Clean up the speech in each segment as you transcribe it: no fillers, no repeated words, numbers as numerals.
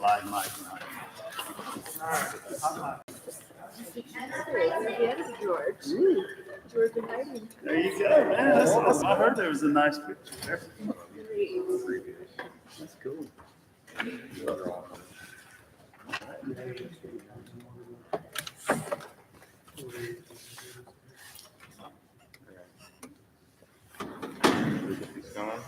live mic. George. George and Heidi. There you go, man. That's awesome. I heard there was a nice picture there. That's cool. Get this going.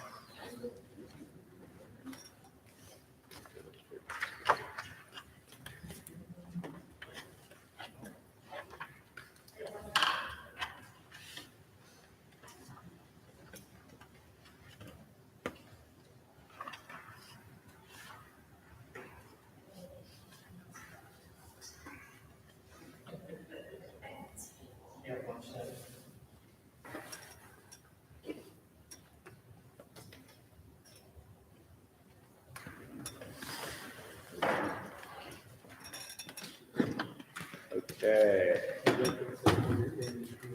Okay.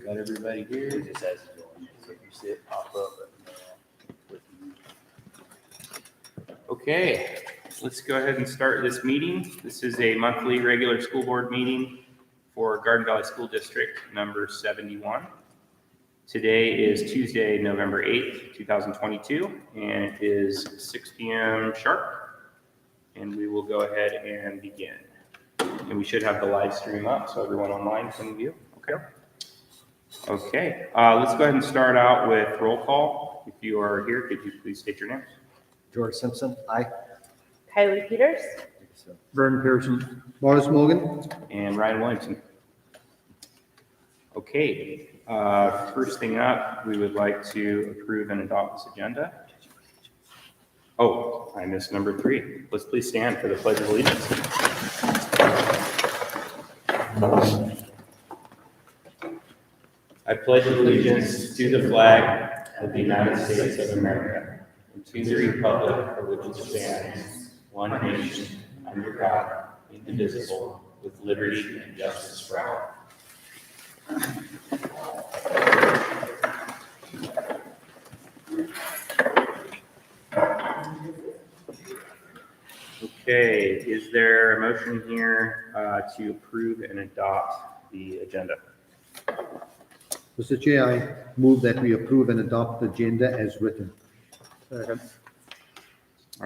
Got everybody here? Just as you go. So if you sit, pop up. Okay, let's go ahead and start this meeting. This is a monthly regular school board meeting for Garden Valley School District number 71. Today is Tuesday, November 8th, 2022, and it is 6 p.m. sharp. And we will go ahead and begin. And we should have the live stream up so everyone online can view. Okay. Okay. Let's go ahead and start out with roll call. If you are here, could you please state your names? George Simpson, aye. Kylie Peters. Vernon Pearson. Morris Morgan. And Ryan Williamson. Okay. First thing up, we would like to approve and adopt this agenda. Oh, I missed number 3. Let's please stand for the Pledge of Allegiance. I pledge allegiance to the flag of the United States of America and to the republic for which it stands, one nation, under God, indivisible, with liberty and justice for all. Okay, is there a motion here to approve and adopt the agenda? Mr. Chair, I move that we approve and adopt the agenda as written. All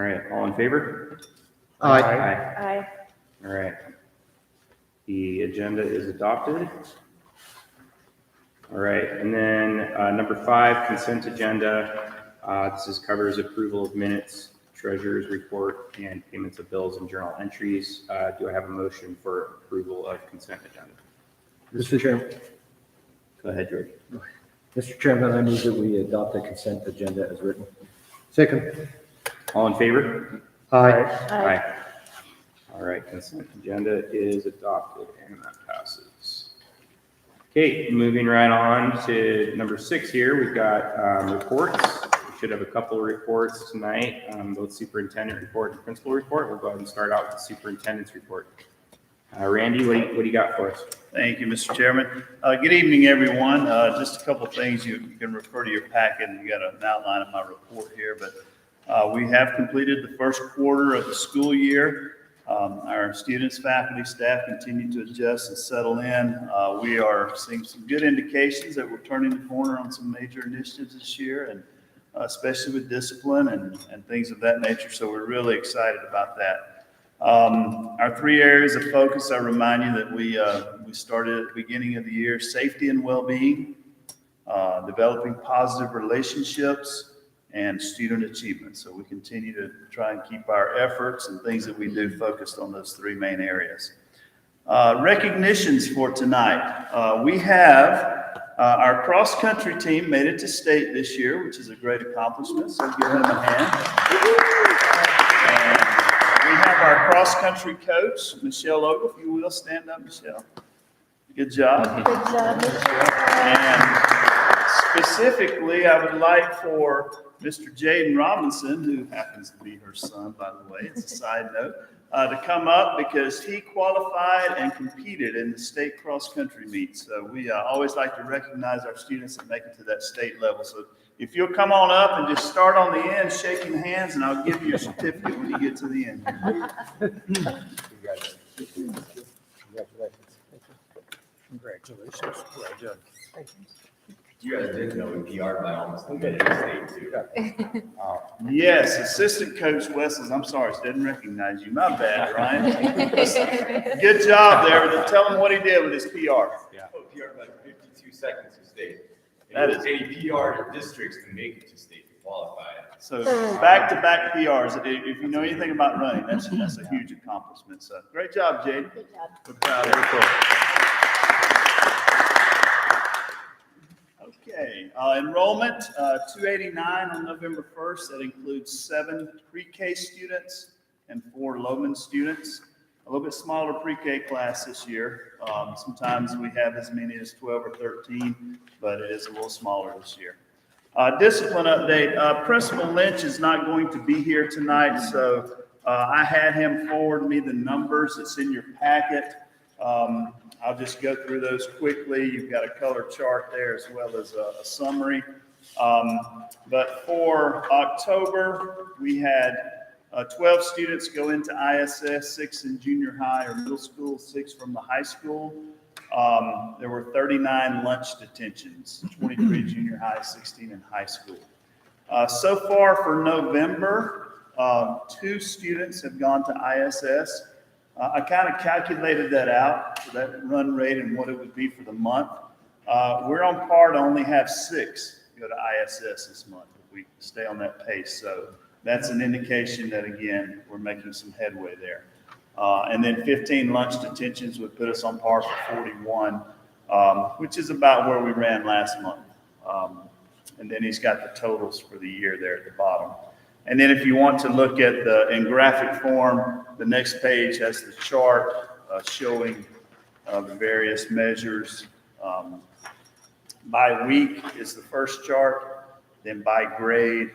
right, all in favor? Aye. Aye. All right. The agenda is adopted. All right, and then number 5, consent agenda. This covers approval of minutes, treasurer's report, and payments of bills and journal entries. Do I have a motion for approval of consent agenda? Mr. Chairman. Go ahead, George. Mr. Chairman, I move that we adopt the consent agenda as written. Second. All in favor? Aye. Aye. All right, consent agenda is adopted and that passes. Okay, moving right on to number 6 here, we've got reports. We should have a couple of reports tonight, both superintendent report and principal report. We'll go ahead and start out with the superintendent's report. Randy, what do you got for us? Thank you, Mr. Chairman. Good evening, everyone. Just a couple of things. You can refer to your packet, and you got an outline of my report here. But we have completed the first quarter of the school year. Our students, faculty, staff continue to adjust and settle in. We are seeing some good indications that we're turning the corner on some major initiatives this year, and especially with discipline and things of that nature. So we're really excited about that. Our 3 areas of focus, I remind you that we started at the beginning of the year: safety and well-being, developing positive relationships, and student achievement. So we continue to try and keep our efforts and things that we do focused on those 3 main areas. Recognitions for tonight. We have our cross-country team made it to state this year, which is a great accomplishment, so give them a hand. We have our cross-country coach, Michelle Ogle, if you will. Stand up, Michelle. Good job. Good job. And specifically, I would like for Mr. Jaden Robinson, who happens to be her son, by the way, it's a side note, to come up because he qualified and competed in the state cross-country meet. So we always like to recognize our students that make it to that state level. So if you'll come on up and just start on the end, shaking hands, and I'll give you a certificate when you get to the end. Congratulations. Well done. You guys did know we PR'd by almost a minute state too. Yes, assistant coach Wessels, I'm sorry, didn't recognize you. My bad, Ryan. Good job there. Tell him what he did with his PR. Yeah. Oh, PR'd by 52 seconds to state. That And is- any PR districts can make it to state to qualify. So back-to-back PRs. If you know anything about running, that's a huge accomplishment. So great job, Jade. Good job. We're proud of you. Okay, enrollment, 289 on November 1st. That includes 7 pre-K students and 4 Loman students. A little bit smaller pre-K class this year. Sometimes we have as many as 12 or 13, but it is a little smaller this year. Discipline update. Principal Lynch is not going to be here tonight, so I had him forward me the numbers. It's in your packet. I'll just go through those quickly. You've got a color chart there as well as a summary. But for October, we had 12 students go into ISS, 6 in junior high or middle school, 6 from the high school. There were 39 lunch detentions, 23 junior high, 16 in high school. So far for November, 2 students have gone to ISS. I kind of calculated that out for that run rate and what it would be for the month. We're on par to only have 6 go to ISS this month if we stay on that pace. So that's an indication that, again, we're making some headway there. And then 15 lunch detentions would put us on par for 41, which is about where we ran last month. And then he's got the totals for the year there at the bottom. And then if you want to look at in graphic form, the next page has the chart showing the various measures. By week is the first chart, then by grade,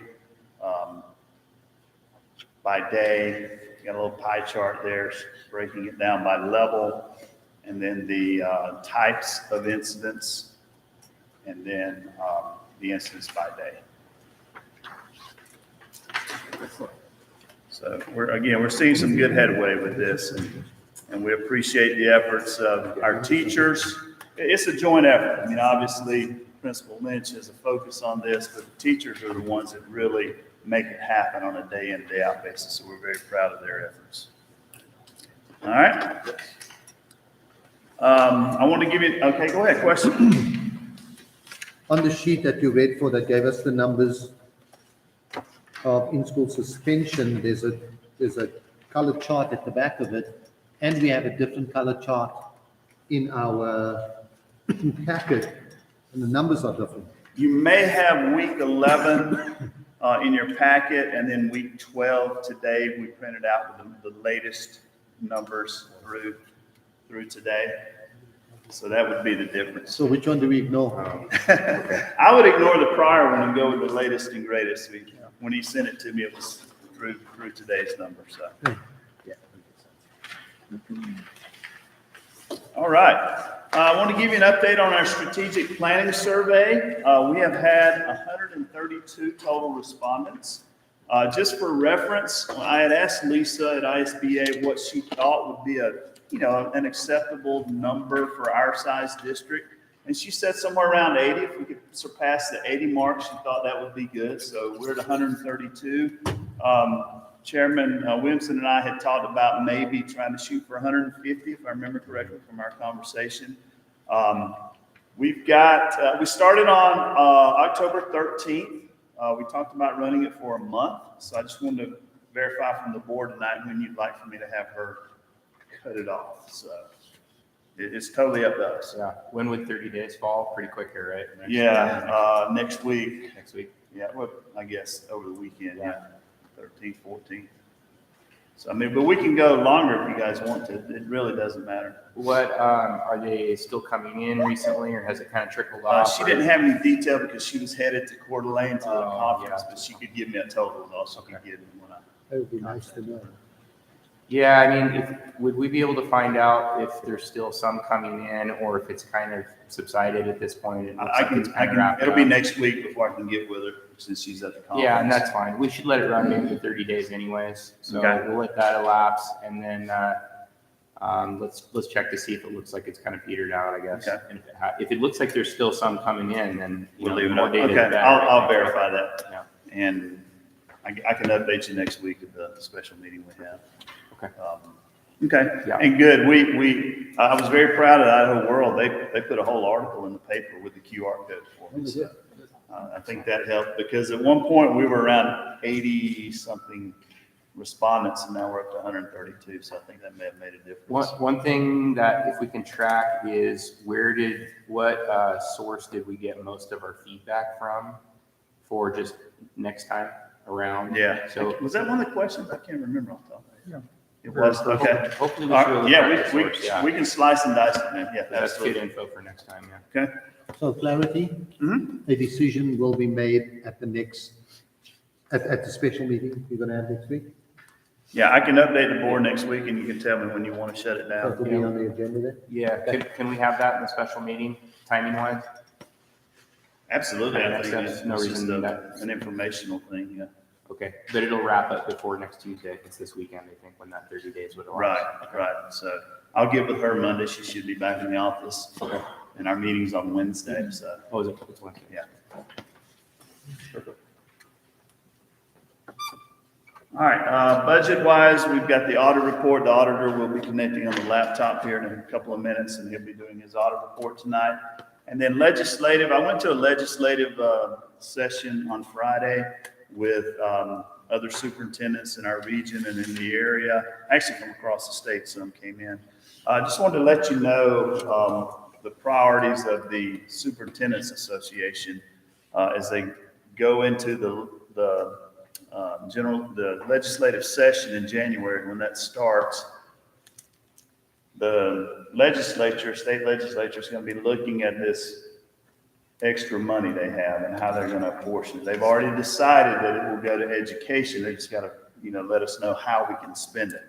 by day. You got a little pie chart there breaking it down by level, and then the types of incidents, and then the incidents by day. So we're seeing some good headway with this, and we appreciate the efforts of our teachers. It's a joint effort. I mean, obviously, Principal Lynch has a focus on this, but the teachers are the ones that really make it happen on a day in, day out basis. So we're very proud of their efforts. All right. I want to give you, okay, go ahead, question. On the sheet that you read for that gave us the numbers of in-school suspension, there's a color chart at the back of it, and we have a different color chart in our packet, and the numbers are different. You may have week 11 in your packet, and then week 12 today, we printed out the latest numbers through today. So that would be the difference. So which one do we ignore? I would ignore the prior one and go with the latest and greatest. When he sent it to me, it was through today's number, so. All right. I want to give you an update on our strategic planning survey. We have had 132 total respondents. Just for reference, I had asked Lisa at ISBA what she thought would be an acceptable number for our size district. And she said somewhere around 80. If we could surpass the 80 mark, she thought that would be good. So we're at 132. Chairman Williamson and I had talked about maybe trying to shoot for 150, if I remember correctly from our conversation. We started on October 13th. We talked about running it for a month. So I just wanted to verify from the board tonight when you'd like for me to have her cut it off. So it's totally up to us. Yeah. When would 30 days fall? Pretty quick here, right? Yeah, next week. Next week. Yeah, well, I guess over the weekend, yeah, 13th, 14th. So, I mean, but we can go longer if you guys want to. It really doesn't matter. What, are they still coming in recently, or has it kind of trickled off? She didn't have any detail because she was headed to Coeur d'Alene to the Oh, conference, yeah. but she could give me a total. Also, could give me when I. That would be nice to know. Yeah, I mean, would we be able to find out if there's still some coming in or if it's kind of subsided at this point? It looks I like can, it's kind of wrapping it'll be up. next week before I can get with her, since she's at the conference. Yeah, and that's fine. We should let it run maybe 30 days anyways. So Okay. we'll let that elapse and then, let's check to see if it looks like it's kind of petered out, I guess. Okay. And if it looks like there's still some coming in, then, you We'll know, leave the it more up. data, the Okay, better. I'll verify that. Yeah. And I can update you next week at the special meeting we have. Okay. Okay, Yeah. and good. I was very proud of Idaho World. They put a whole article in the paper with the QR code for me. So, I think that helped because at one point we were around 80 something respondents and now we're up to 132. So I think that may have made a difference. One thing that if we can track is what source did we get most of our feedback from for just next time around? Yeah. So Was that one of the questions? I can't remember off the top of my head. It was, okay. hopefully we All should be able right, to yeah, track the source, yeah. we can slice and dice it, man. Yeah, That's good absolutely. info for next time, yeah. Okay. So clarity, Mhm. a decision will be made at the next, at the special meeting you're gonna have next week? Yeah, I can update the board next week and you can tell me when you want to shut it That down. will be on the agenda then? Yeah, can we have that in the special meeting, timing wise? Absolutely. I think That's it's no just reason that- an informational thing, yeah. Okay, but it'll wrap up before next Tuesday. It's this weekend, I think, when that 30 days would Right, elapse. right. So I'll get with her Monday. She should be back in the office. Okay. And our meeting's on Wednesday, so. Oh, is it? It's Wednesday. Yeah. All right, budget wise, we've got the audit report. The auditor will be connecting on the laptop here in a couple of minutes and he'll be doing his audit report tonight. And then legislative, I went to a legislative session on Friday with other superintendents in our region and in the area. Actually from across the state, some came in. I just wanted to let you know the priorities of the Superintendents Association as they go into the legislative session in January. When that starts, the legislature, state legislature is going to be looking at this extra money they have and how they're going to apportion it. They've already decided that it will go to education. They just got to, let us know how we can spend it.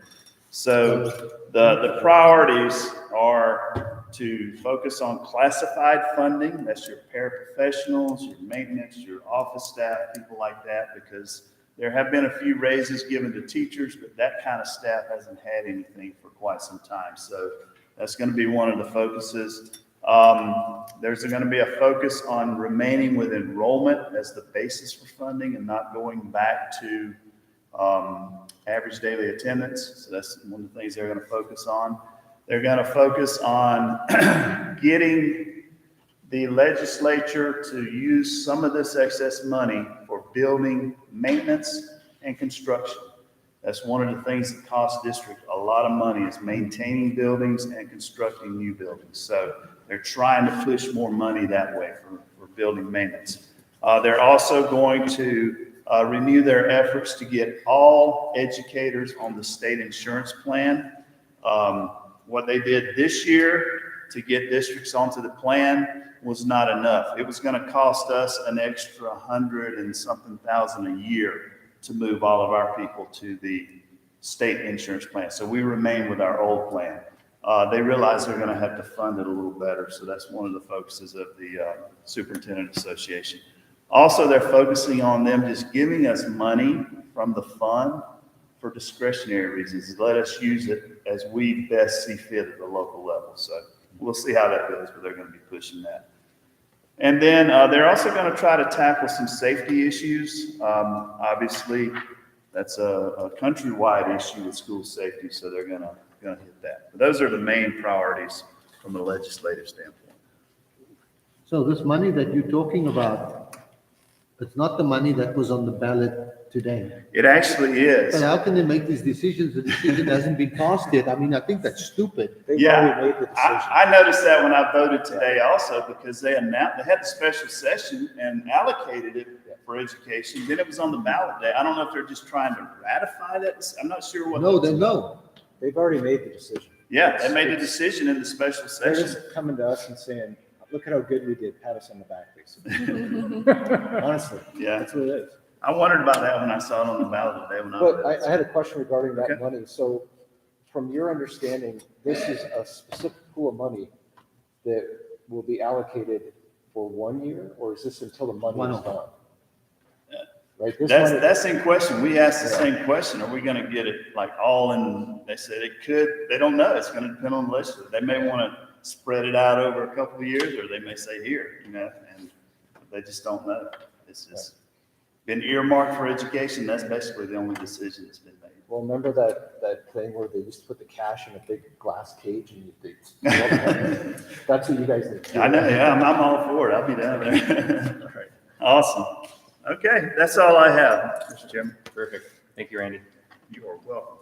So the priorities are to focus on classified funding. That's your paraprofessionals, your maintenance, your office staff, people like that, because there have been a few raises given to teachers, but that kind of staff hasn't had anything for quite some time. So that's going to be one of the focuses. There's going to be a focus on remaining with enrollment as the basis for funding and not going back to average daily attendance. So that's one of the things they're going to focus on. They're going to focus on getting the legislature to use some of this excess money for building maintenance and construction. That's one of the things that costs district a lot of money is maintaining buildings and constructing new buildings. So they're trying to push more money that way for building maintenance. They're also going to renew their efforts to get all educators on the state insurance plan. What they did this year to get districts onto the plan was not enough. It was going to cost us an extra 100 and something thousand a year to move all of our people to the state insurance plan. So we remain with our old plan. They realize they're going to have to fund it a little better. So that's one of the focuses of the Superintendent Association. Also, they're focusing on them just giving us money from the fund for discretionary reasons. Let us use it as we best see fit at the local level. So we'll see how that goes, but they're going to be pushing that. And then they're also going to try to tackle some safety issues. Obviously, that's a countrywide issue with school safety, so they're going to hit that. But those are the main priorities from the legislative standpoint. So this money that you're talking about, it's not the money that was on the ballot today. It actually is. But how can they make these decisions? The decision hasn't been passed yet. I mean, I think that's stupid. They've Yeah, already made the decision. I noticed that when I voted today also, because they had the special session and allocated it for education. Then it was on the ballot day. I don't know if they're just trying to ratify that. I'm not sure what. No. They've already made the decision. Yeah, they made a decision in the special They're session. just coming to us and saying, look at how good we did, pat us on the back, basically. Honestly, Yeah, that's what it is. I wondered about that when I saw it on the ballot today when I But voted. I had a question regarding that Okay. money. So from your understanding, this is a specific pool of money that will be allocated for 1 year, or is this until the money is 1 gone? Right, this That's, money, that's in question. We asked the same question. Are we gonna get it like all in? They said it could, they don't know. It's gonna depend on the legislature. They may wanna spread it out over a couple of years, or they may say here, and they just don't know. It's just been earmarked for education. That's basically the only decision that's been made. well, remember that thing where they used to put the cash in a big glass cage and they, that's what you guys need. to do. I know, yeah, I'm all for it. I'll be down there. Awesome. Okay, that's all I have, Mr. Chairman. Perfect. Thank you, Randy. You are welcome.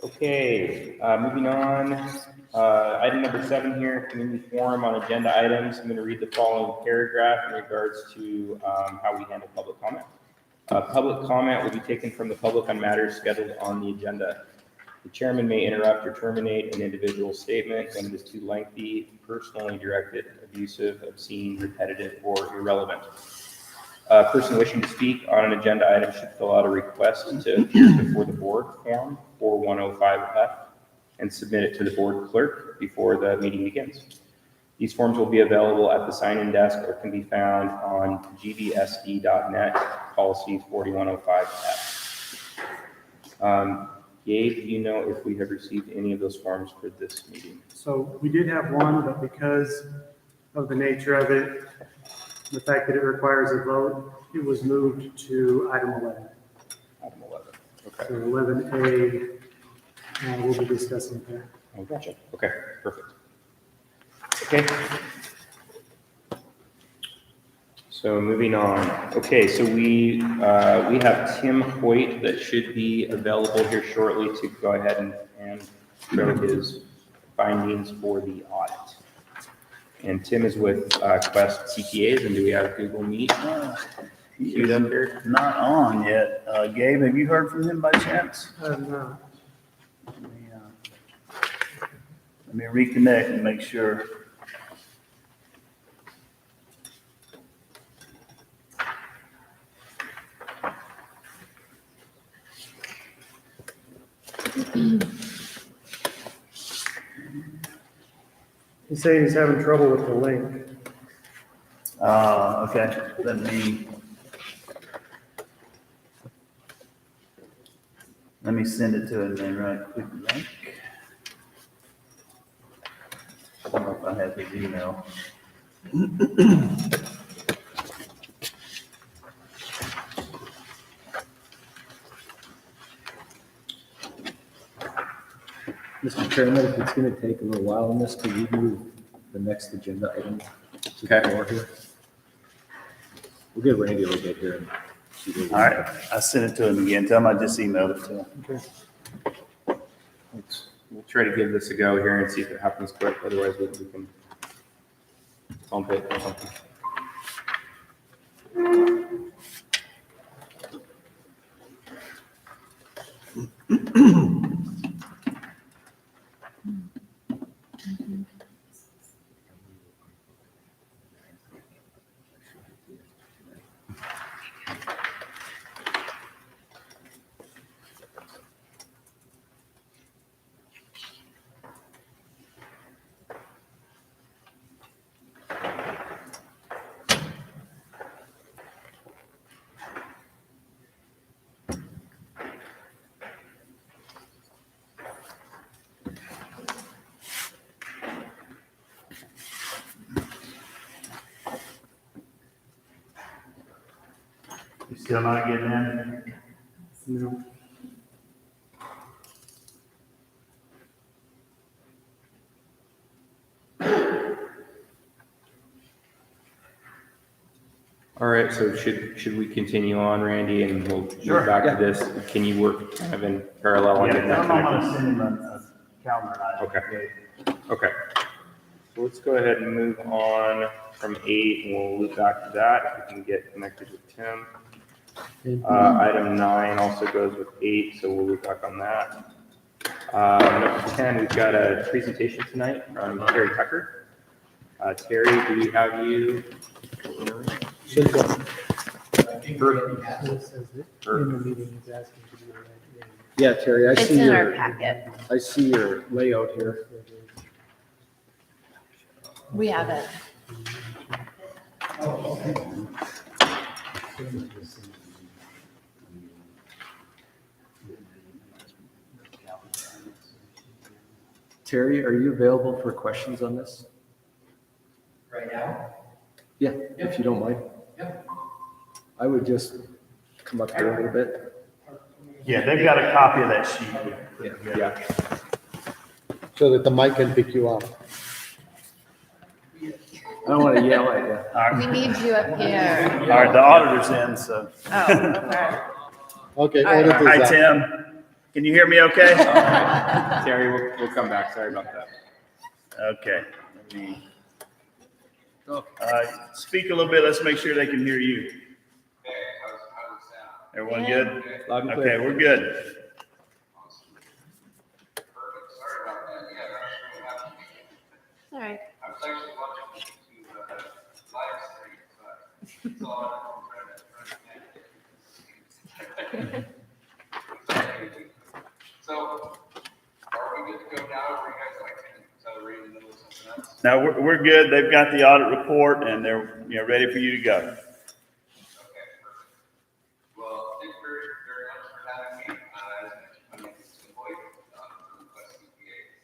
Okay, moving on. Item number 7 here, community forum on agenda items. I'm going to read the following paragraph in regards to how we handle public comment. Public comment will be taken from the public on matters scheduled on the agenda. The chairman may interrupt or terminate an individual statement when it is too lengthy, personally directed, abusive, obscene, repetitive, or irrelevant. A person wishing to speak on an agenda item should fill out a request to appear before the board form 4105F and submit it to the board clerk before the meeting begins. These forms will be available at the sign-in desk or can be found on gbsd.net, policy 4105F. Gabe, do you know if we have received any of those forms for this meeting? So we did have one, but because of the nature of it, the fact that it requires a vote, it was moved to item 11. Item 11. Okay. So 11A, we'll be discussing there. Oh, gotcha. Okay, perfect. Okay. So moving on. Okay, so we have Tim Hoyt that should be available here shortly to go ahead and show his findings for the audit. And Tim is with Quest CPAs, and do we have Google Meet? He's not on yet. Gabe, have you heard from him by chance? No. Let me reconnect and make sure. He's saying he's having trouble with the link. Okay, let me send it to him then right quick. I don't know if I have his email. Mr. Chairman, if it's going to take a little while on this, could you move the next agenda item to the floor here? We'll give Randy a little bit here. And see what we- All right, I sent it to him again. Tell him I just emailed it to him. We'll try to give this a go here and see if it happens quick. Otherwise, we can bump it or something. You still not getting in? No. All right, so should we continue on, Randy, and we'll Sure, move back to this? Can you work kind of in parallel on Yeah, getting tell that him I'm connected? gonna send him a calendar item. Okay. Okay. So let's go ahead and move on from 8, and we'll loop back to that. We can get connected with Tim. Item 9 also goes with 8, so we'll loop back on that. Number 10, we've got a presentation tonight from Terry Tucker. Terry, do we have you? It says that in the meeting, he's asking to be read in. Yeah, Terry, I It's see in our your, packet. I see your layout here. We have it. Terry, are you available for questions on this? Right now? Yeah, if you don't mind. Yep. I would just come up here a little bit. Yeah, they've got a copy of that sheet. Yeah. So that the mic can pick you up. I don't want to yell at you. All We right, need you up here. all right, the auditor's in, so. Oh, okay. Okay, All right. audit Hi, is up. Tim. Can you hear me okay? Terry, we'll come back. Sorry about that. Okay. Let me, speak a little bit. Let's make sure they can hear you. Hey, how's it sound? Everyone Yeah. good? Loud and clear. Okay, we're good. Perfect, sorry about that, yeah, that's what happened. All right. I was actually watching to live stream, but it's all So, are we good to go now, or are you guys like accelerate in the middle of something else? Now, we're good. They've got the audit report and they're, ready for you to go. Okay, perfect. Well, thank you very, very much for having me. As mentioned, my name is Tim Boyd, from Quest CPA.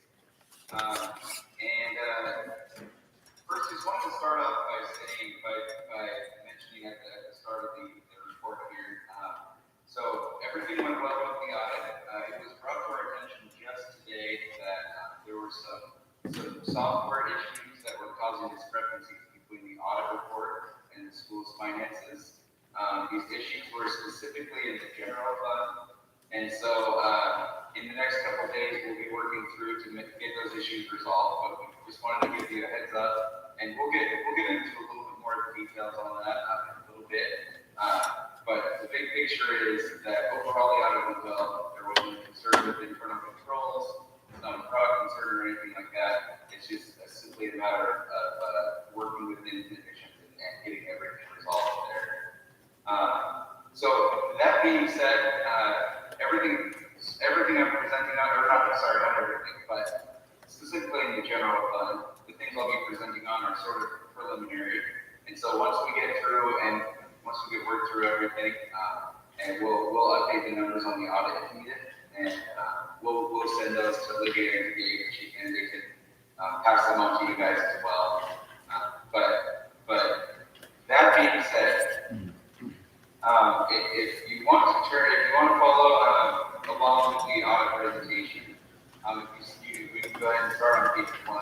First, just wanted to start off by saying, by mentioning at the start of the report here. So everything went well with the audit. It was brought to our attention just today that there were some software issues that were causing discrepancies between the audit report and the school's finances. These issues were specifically in the general fund. And so in the next couple of days, we'll be working through to get those issues resolved. But we just wanted to give you a heads up, and we'll get into a little bit more details on that in a little bit. But the big picture is that overall the audit went well. There wasn't concern with internal controls, not a fraud concern or anything like that. It's just simply a matter of working within the division and getting everything resolved there. So that being said, everything I'm presenting on, or not everything, but specifically in the general fund, the things I'll be presenting on are sort of preliminary. And so once we get worked through everything, and we'll update the numbers on the audit if needed, and we'll send those to Olivia and the agency, and they can pass them on to you guys as well. But that being said, if you want to follow along with the audit presentation, we can go ahead and start on page 1.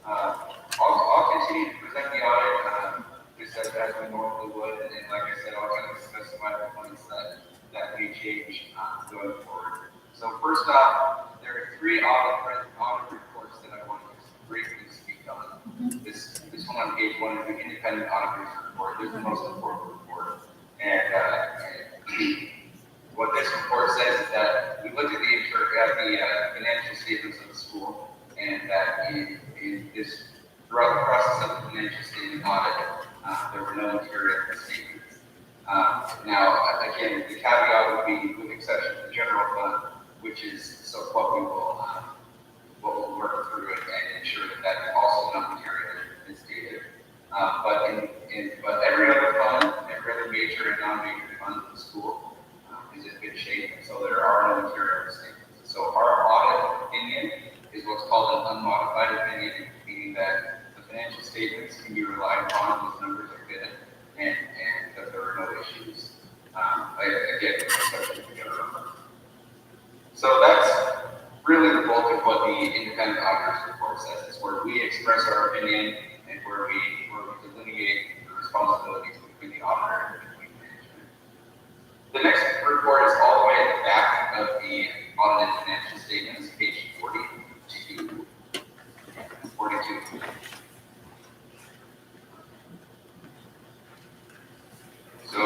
I'll continue to present the audit just as we normally would, and like I said, I'll kind of specify the points that may change going forward. So first off, there are 3 audit reports that I want to briefly speak on. This one on page 1 is the independent auditor's report. This is the most important report. And what this report says is that we looked at the financial statements of the school, and that throughout the process of the financial statement audit, there were no material misstatements. Now, again, the caveat would be with exception of the general fund, which is what we'll work through and ensure that that's also not materially misstated. But every other fund, every other major and non-major fund of the school is in good shape, so there are no material misstatements. So our audit opinion is what's called an unmodified opinion, meaning that the financial statements can be relied upon, those numbers are good, and that there are no issues. Again, exception to the general fund. So that's really the bulk of what the independent auditor's report says. It's where we express our opinion and where we delineate the responsibilities between the auditor and between management. The next report is all the way at the back of the audited financial statements, page 42. So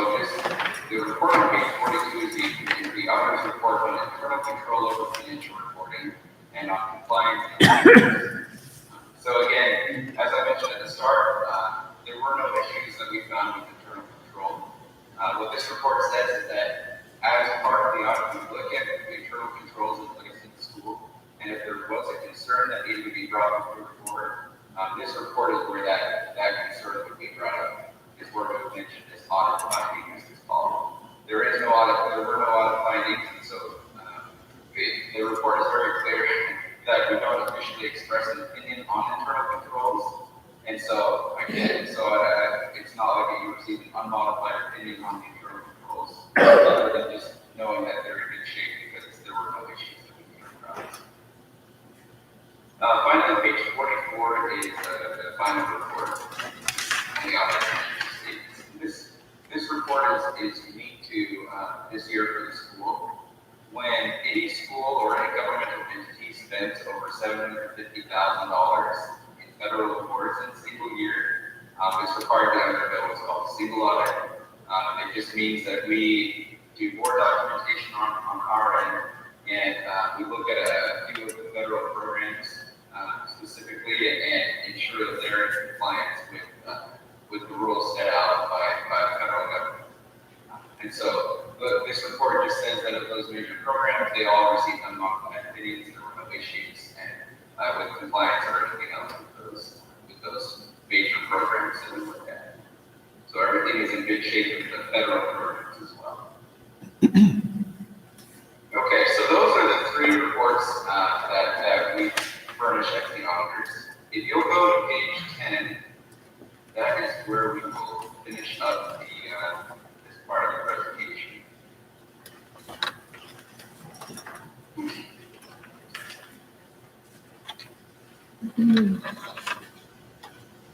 the report on page 42 is the auditor's report on internal control over financial reporting and on compliance. So again, as I mentioned at the start, there were no issues that we found with internal control says is that as part of the audit, we look at the internal controls in place in the school, and if there was a concern that needed to be brought before the board, this report is where that concern would be brought up. Is where we mentioned this audit findings is followed. There were no audit findings, and so the report is very clear that we don't officially express an opinion on internal controls. And so, again, it's not like you receive an unmodified opinion on the internal controls, other than just knowing that they're in good shape because there were no issues that we came across. Finally, page 44 is the final report on the audit statements. This report is unique to this year for the school. When any school or any governmental entity spends over $750,000 in federal awards in a single year, it's required to undergo what's called a single audit. It just means that we do more documentation on our end, and we look at a few of the federal programs specifically and ensure that they're in compliance with the rules set out by the federal government. And so this report just says that of those major programs, they all received unmodified opinions, there were no issues, and with compliance or anything else with those major programs that we looked at. So everything is in good shape with the federal programs as well. Okay, so those are the three reports that we furnish as the auditors. If you'll go to page 10, that is where we will finish up this part of the presentation.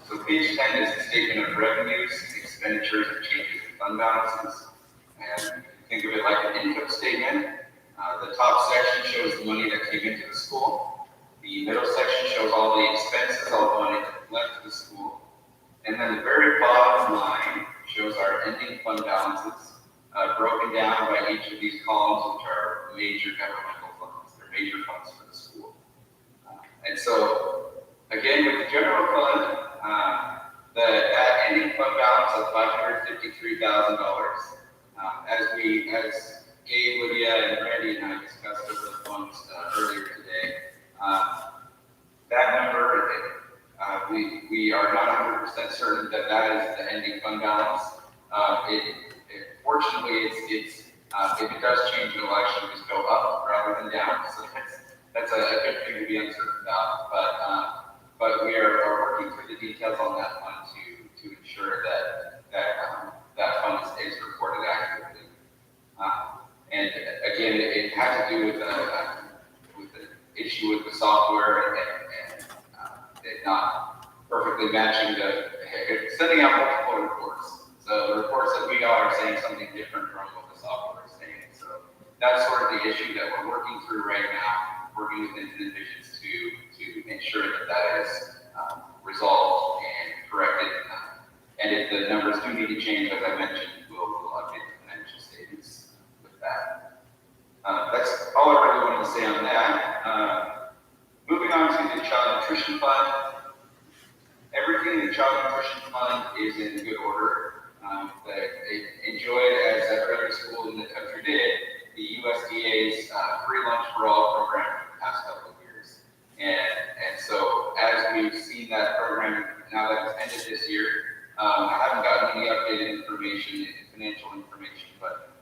So page 10 is the statement of revenues, expenditures, and changes in fund balances. And think of it like an income statement. The top section shows the money that came into the school. The middle section shows all the expenses, all the money that left the school. And then the very bottom line shows our ending fund balances, broken down by each of these columns, which are major governmental funds. They're major funds for the school. And so, again, with the general fund, that ending fund balance of $553,000, as Gabe, Lydia, and Randy and I discussed over the funds earlier today, that number, we are not 100% certain that that is the ending fund balance. Fortunately, if it does change in election, just go up rather than down. So that's a good thing to be uncertain about. But we are working through the details on that fund to ensure that fund is reported accurately. And again, it had to do with the issue with the software and it not perfectly matching sending out multiple reports. So the reports that we got are saying something different from what the software is saying. So that's sort of the issue that we're working through right now, working with Infinite Visions to ensure that is resolved and corrected. And if the numbers do need to change, as I mentioned, we'll update the financial statements with that. That's all I really wanted to say on that. Moving on to the Child Nutrition Fund. Everything in the Child Nutrition Fund is in good order. They enjoyed, as every school in the country did, the USDA's free lunch for all program for the past couple of years. And so as we've seen that program, now that it's ended this year, I haven't gotten any updated information, financial information, but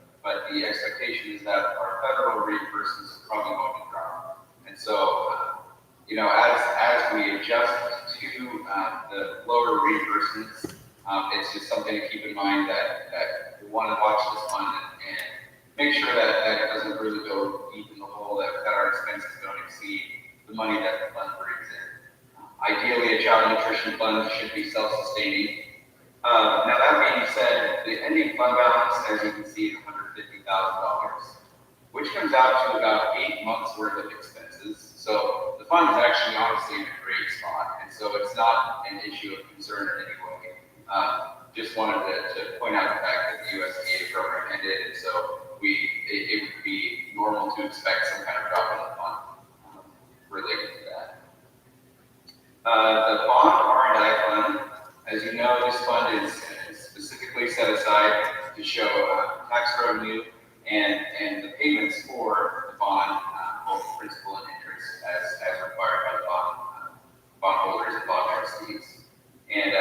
the expectation is that our federal reimbursements probably won't be dropped. And so, as we adjust to the lower reimbursements, it's just something to keep in mind that we want to watch this fund and make sure that it doesn't really go deep in the hole, that our expenses don't exceed the money that the fund brings in. Ideally, a child nutrition fund should be self-sustaining. Now that being said, the ending fund balance, as you can see, is $150,000, which comes out to about 8 months worth of expenses. So the fund is actually honestly in a great spot, and so it's not an issue of concern in any way. Just wanted to point out the fact that the USDA program ended, and so it would be normal to expect some kind of drop in the fund related to that. The bond R&I fund, as you know, this fund is specifically set aside to show tax revenue revenue and the payments for the bond, both principal and interest as required by the bondholders and bond trustees. And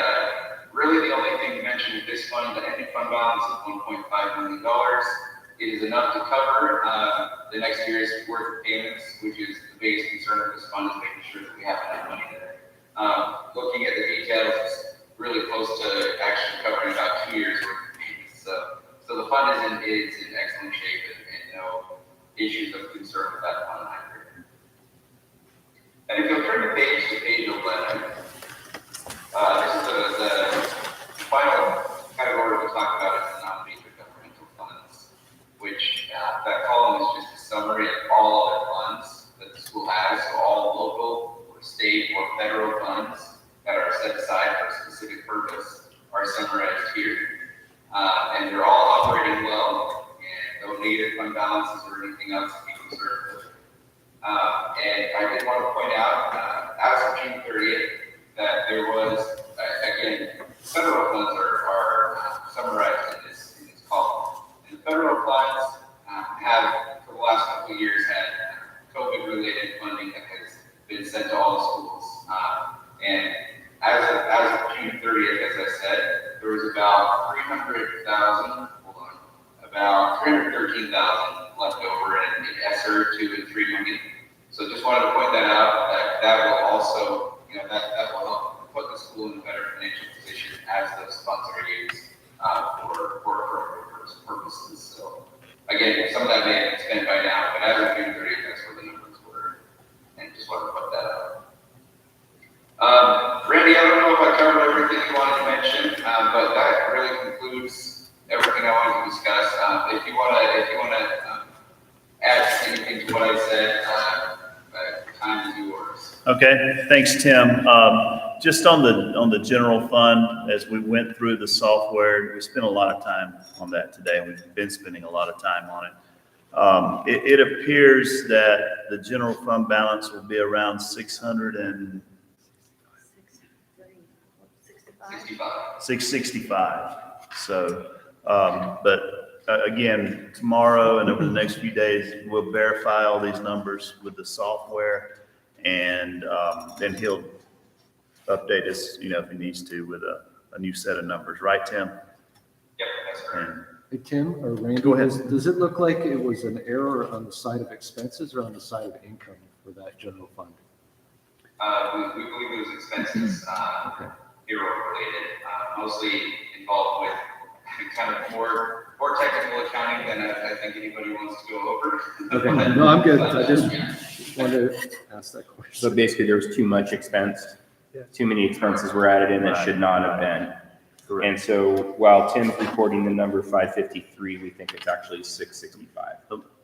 really the only thing mentioned with this fund, the ending fund balance of $1.5 million. It is enough to cover the next year's worth of payments, which is the biggest concern of this fund, is making sure that we have enough money there. Looking at the details, it's really close to actually covering about 2 years worth of payments. So the fund is in excellent shape and no issues of concern with that fund either. And if you'll turn the page to page 11, this is the final category we'll talk about is the non-major governmental funds, which that column is just a summary of all other funds that the school has, so all local or state or federal funds that are set aside for a specific purpose are summarized here. And they're all operating well, and no negative fund balances or anything else to be concerned with. And I did want to point out, as of June 30th, that there was, again, federal funds are summarized in this column. And the federal funds have, for the last couple of years, had COVID-related funding that has been sent to all the schools. And as of June 30th, as I said, there was about 313,000 left over in ESSER 2 and 3 million. So just wanted to point that out, that will also, that will help put the school in a better financial position as those funds are used for appropriate purposes. So again, some of that may have been spent by now, but as of June 30th, that's where the numbers were. And just wanted to put that out. Randy, I don't know if I covered everything you wanted to mention, but that really concludes everything I wanted to discuss. If you want to add anything to what I said, time is yours. Okay, thanks, Tim. Just on the general fund, as we went through the software, we spent a lot of time on that today, and we've been spending a lot of time on it. It appears that the general fund balance will be around 665. So, but again, tomorrow and over the next few days, we'll verify all these numbers with the software, and then he'll update us, if he needs to, with a new set of numbers. Right, Tim? Yep, that's correct. Hey, Tim or Randy, Go ahead. does it look like it was an error on the side of expenses or on the side of income for that general fund? We believe it was expenses, hero-related, mostly involved with kind of more technical accounting than I think anybody wants to go over. Okay, no, I'm good. I just wanted to ask that question. So basically, there was too much expense. Yeah. Too many expenses were added in that should not have been. Correct. And so while Tim's reporting the number 553, we think it's actually 665.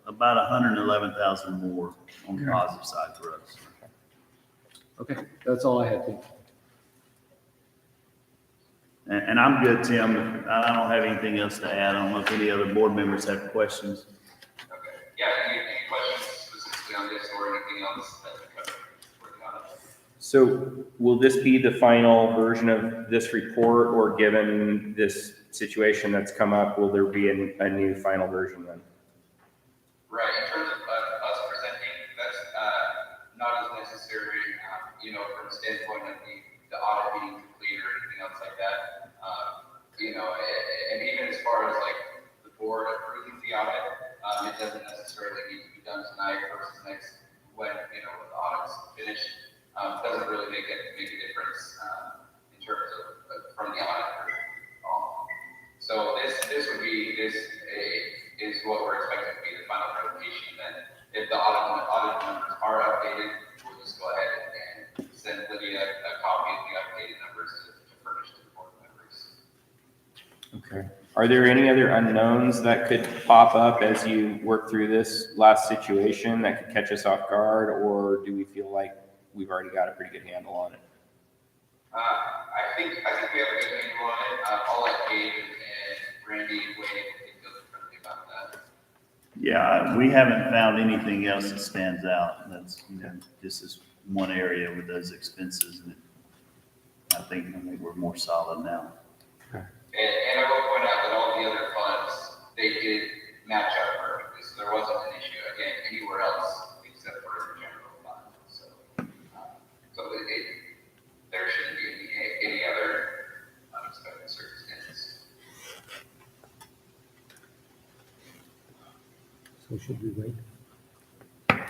About 111,000 more on the positive side for us. Okay, that's all I had. Thank you. And I'm good, Tim. I don't have anything else to add. I don't know if any other board members have questions. Okay, yeah, any questions specifically on this or anything else that we covered? Working on it. So will this be the final version of this report, or given this situation that's come up, will there be a new final version then? Right, in terms of us presenting, that's not as necessary, from the standpoint of the audit being complete or anything else like that. And even as far as like the board approving the audit, it doesn't necessarily need to be done tonight versus next when the audit's finished. Doesn't really make a difference in terms of from the audit. So this is what we're expecting to be the final presentation. Then, if the audit numbers are updated, we'll just go ahead and send Lydia a copy of the updated numbers to furnish to the board members. Okay. Are there any other unknowns that could pop up as you work through this last situation that could catch us off guard, or do we feel like we've already got a pretty good handle on it? I think we have a good handle on it. I'll let Dave and Randy weigh in if they feel differently about that. Yeah, we haven't found anything else that stands out. That's, this is one area with those expenses, and I think we're more solid now. And I will point out that all the other funds, they did match up perfectly, so there wasn't an issue, again, anywhere else except for the general fund, so. There shouldn't be any other unexpected circumstances. So should we wait?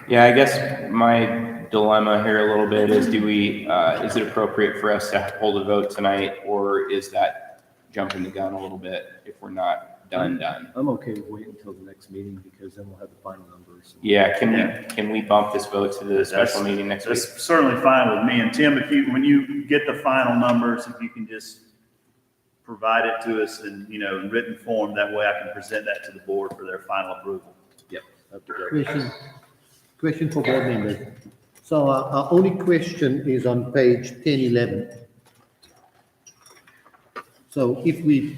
Yeah, I guess my dilemma here a little bit is is it appropriate for us to hold a vote tonight, or is that jumping the gun a little bit if we're not done? I'm okay with waiting until the next meeting because then we'll have the final numbers. Yeah, can we bump this vote to the special meeting next week? That's certainly fine with me. And Tim, when you get the final numbers, if you can just provide it to us in, in written form, that way I can present that to the board for their final approval. Yep. That'd be great. Question for board members. So our only question is on page 1011. So if we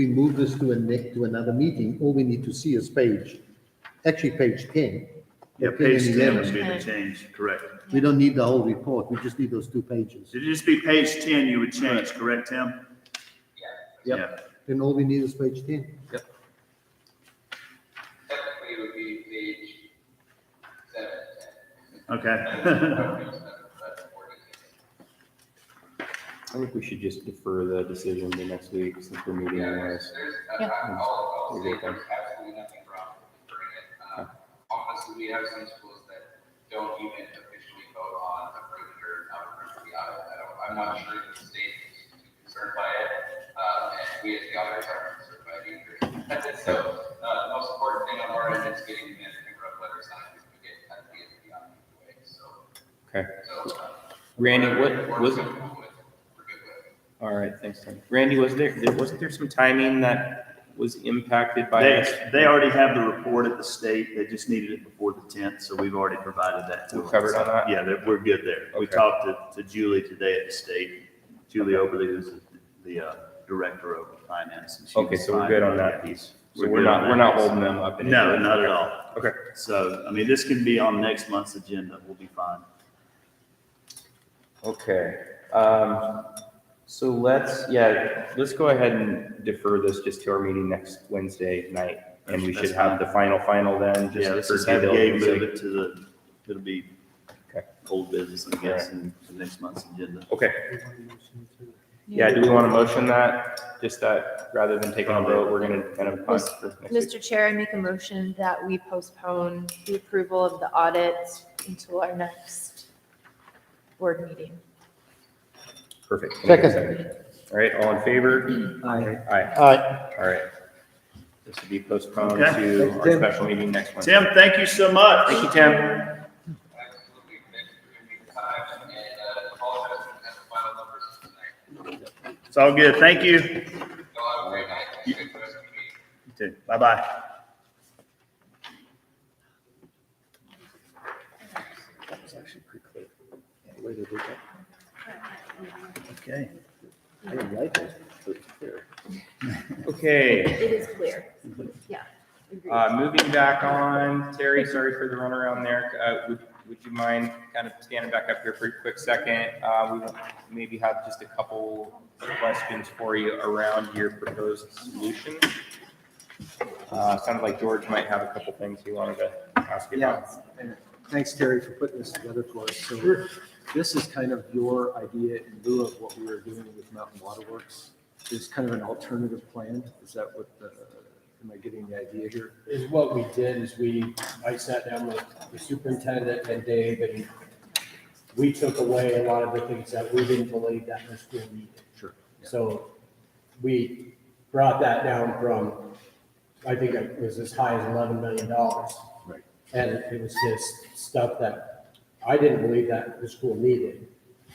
move this to another meeting, all we need to see is page 10. Yeah, page 10 would be the change, correct. We don't need the whole report, we just need those 2 pages. It'd just be page 10 you would change, correct, Tim? Yep. Yeah. Then all we need is page 10. Technically, it would be page 7 Okay. I think we should just defer the decision to next week since we're meeting anyways. I'll say there's absolutely nothing wrong with deferring it. Honestly, we have some schools that don't even officially vote on approving or not approving the audit. I'm not sure that the state is too concerned by it, and we as the auditors aren't concerned by it either. So, the most important thing on our end is getting the rough letter signed, because we get kind of the audit away, so. Okay. So, Randy, what was it? we're good with. All right, thanks, Tim. Randy, wasn't there some timing that was impacted by this? They already have the report at the state. They just needed it before the 10th, so we've already provided that to them. We're covered on that? Yeah, we're good there. We Okay. talked to Julie today at the state, Julie Oberly, who's the director of finance. and she Okay, was so we're fine. good on that piece. So We're we're good on not that piece. holding them up. in No, any way. not at all. Okay. So, this can be on next month's agenda. We'll be fine. Okay. So let's go ahead and defer this just to our meeting next Wednesday night. And we should That's have the final then. just Yeah, let's for just have due Gabe diligence move it to it'll be Okay. old business, I guess, in the next month's agenda. Okay. Yeah, do we want to motion that, just that, rather than taking a vote, we're gonna kind of punt for next week? Mr. Chair, I make a motion that we postpone the approval of the audit until our next board meeting. Perfect. Second. All right, all in favor? Aye. Aye. All right. This will be postponed Okay. to our special meeting next Wednesday. Tim, thank you so much. Thank you, Tim. Absolutely, thank you for giving me the time, and apologize for the final numbers tonight. It's all good. Thank you. Y'all have a great night. Have a good rest of your meeting. You too. Bye-bye. It's actually pretty clear. The way they did that. Okay. I didn't like it, but it's clear. Okay, It is clear. Yeah. agreed. moving back on, Terry, sorry for the runaround there. Would you mind kind of standing back up here for a quick second? We maybe have just a couple questions for you around your proposed solution. Sounded like George might have a couple things he wanted to ask you about. Yeah, and thanks, Terry, for putting this together for us. So this is kind of your idea in lieu of what we were doing with Mountain Waterworks. It's kind of an alternative plan. Is that what am I getting the idea here? Is what we did is I sat down with the superintendent and Dave, and we took away a lot of the things that we didn't believe that the school needed. Sure. Yeah. So we brought that down from, I think it was as high as $11 million. Right. And it was just stuff that I didn't believe that the school needed.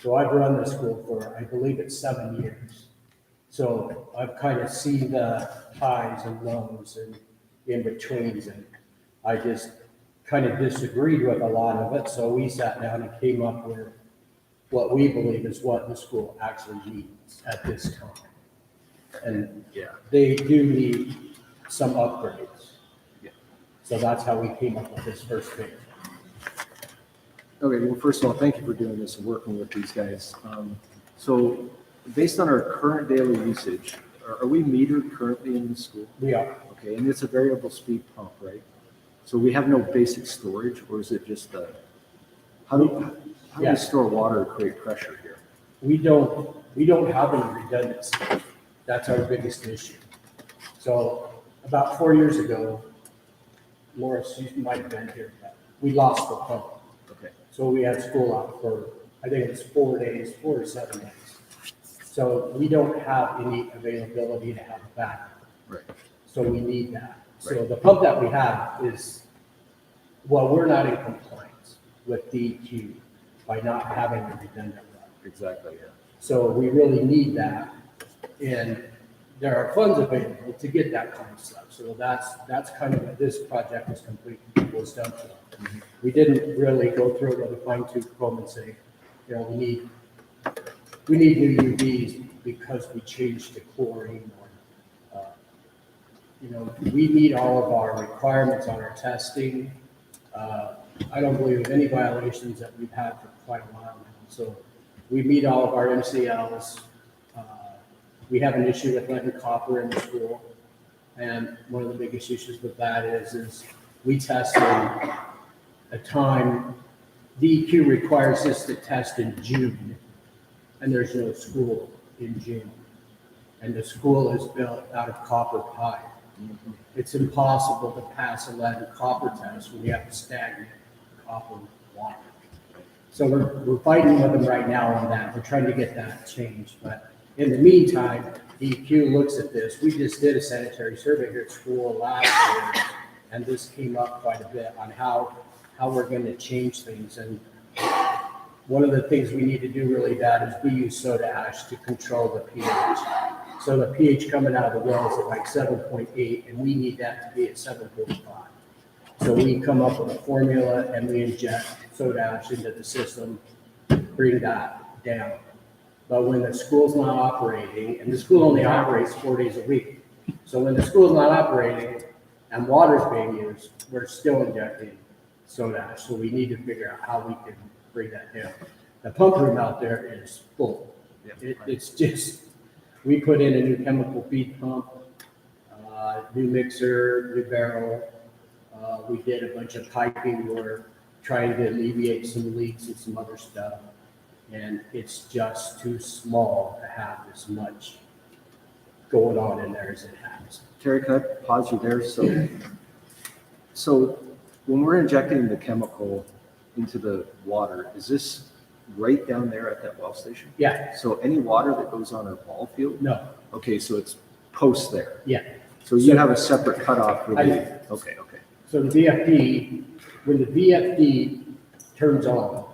So I've run the school for, I believe it's 7 years. So I've kind of seen the highs and lows and in-betweens, and I just kind of disagreed with a lot of it. So we sat down and came up with what we believe is what the school actually needs at this time. And Yeah. they do need some upgrades. Yeah. So that's how we came up with this first phase. Okay, well, first of all, thank you for doing this and working with these guys. So based on our current daily usage, are we metered currently in the school? We are. Okay, and it's a variable speed pump, right? So we have no basic storage, or is it just how do Yeah. we store water to create pressure here? We don't have any redundancy. That's our biggest issue. So about 4 years ago, Morris, you might have been here, but we lost the pump. Okay, So we had school out for, I think it was 4 days, 4 to 7 days. So we don't have any availability to have a backup. right. So we need that. So the pump that we have is, well, we're not in compliance with DEQ by not having a redundant run. Exactly, yeah. So we really need that. And there are funds available to get that kind of stuff. So that's kind of what this project was was done for. We didn't really go through it with a fine tooth comb and say, you know, we need new UVs because we changed to chlorine or, you know, we meet all of our requirements on our testing. I don't believe of any violations that we've had for quite a while now. So we meet all of our MCLs. We have an issue with lead and copper in the school. And one of the biggest issues with that is we test in a time, DEQ requires us to test in June, and there's no school in June. And the school is built out of copper pipe. It's impossible to pass a lead and copper test when you have stagnant copper water. So we're fighting with them right now on that. We're trying to get that changed. But in the meantime, DEQ looks at this. We just did a sanitary survey here at school last year, and this came up quite a bit on how we're going to change things. And one of the things we need to do really bad is we use soda ash to control the pH. So the pH coming out of the well is at like 7.8, and we need that to be at 7.5. So we come up with a formula and we inject soda ash into the system, bring that down. But when the school's not operating, and the school only operates 4 days a week. So when the school's not operating and water's being used, we're still injecting soda ash. So we need to figure out how we can bring that down. The pump room out there is full. It's just, we put in a new chemical feed pump, new mixer, new barrel. We did a bunch of piping work, trying to alleviate some leaks and some other stuff. And it's just too small to have as much going on in there as it has. Terry, can I pause you there? So when we're injecting the chemical into the water, is this right down there at that well station? Yeah, So any water that goes on a ball field? no, Okay, so it's post there. yeah. So you have a separate cutoff for I do. the, okay. So the VFD, when the VFD turns on,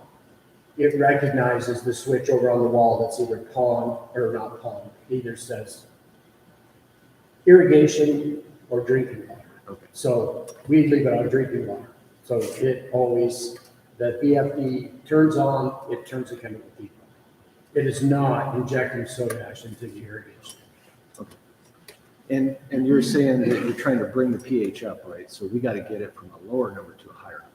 it recognizes the switch over on the wall that's either pond or not pond. It either says irrigation or drinking water. Okay. So we leave it on drinking water. So it always, the VFD turns on, it turns the chemical feed on. It is not injecting soda ash into the irrigation. And you're saying that you're trying to bring the pH up, right? So we got to get it from a lower number to a higher number.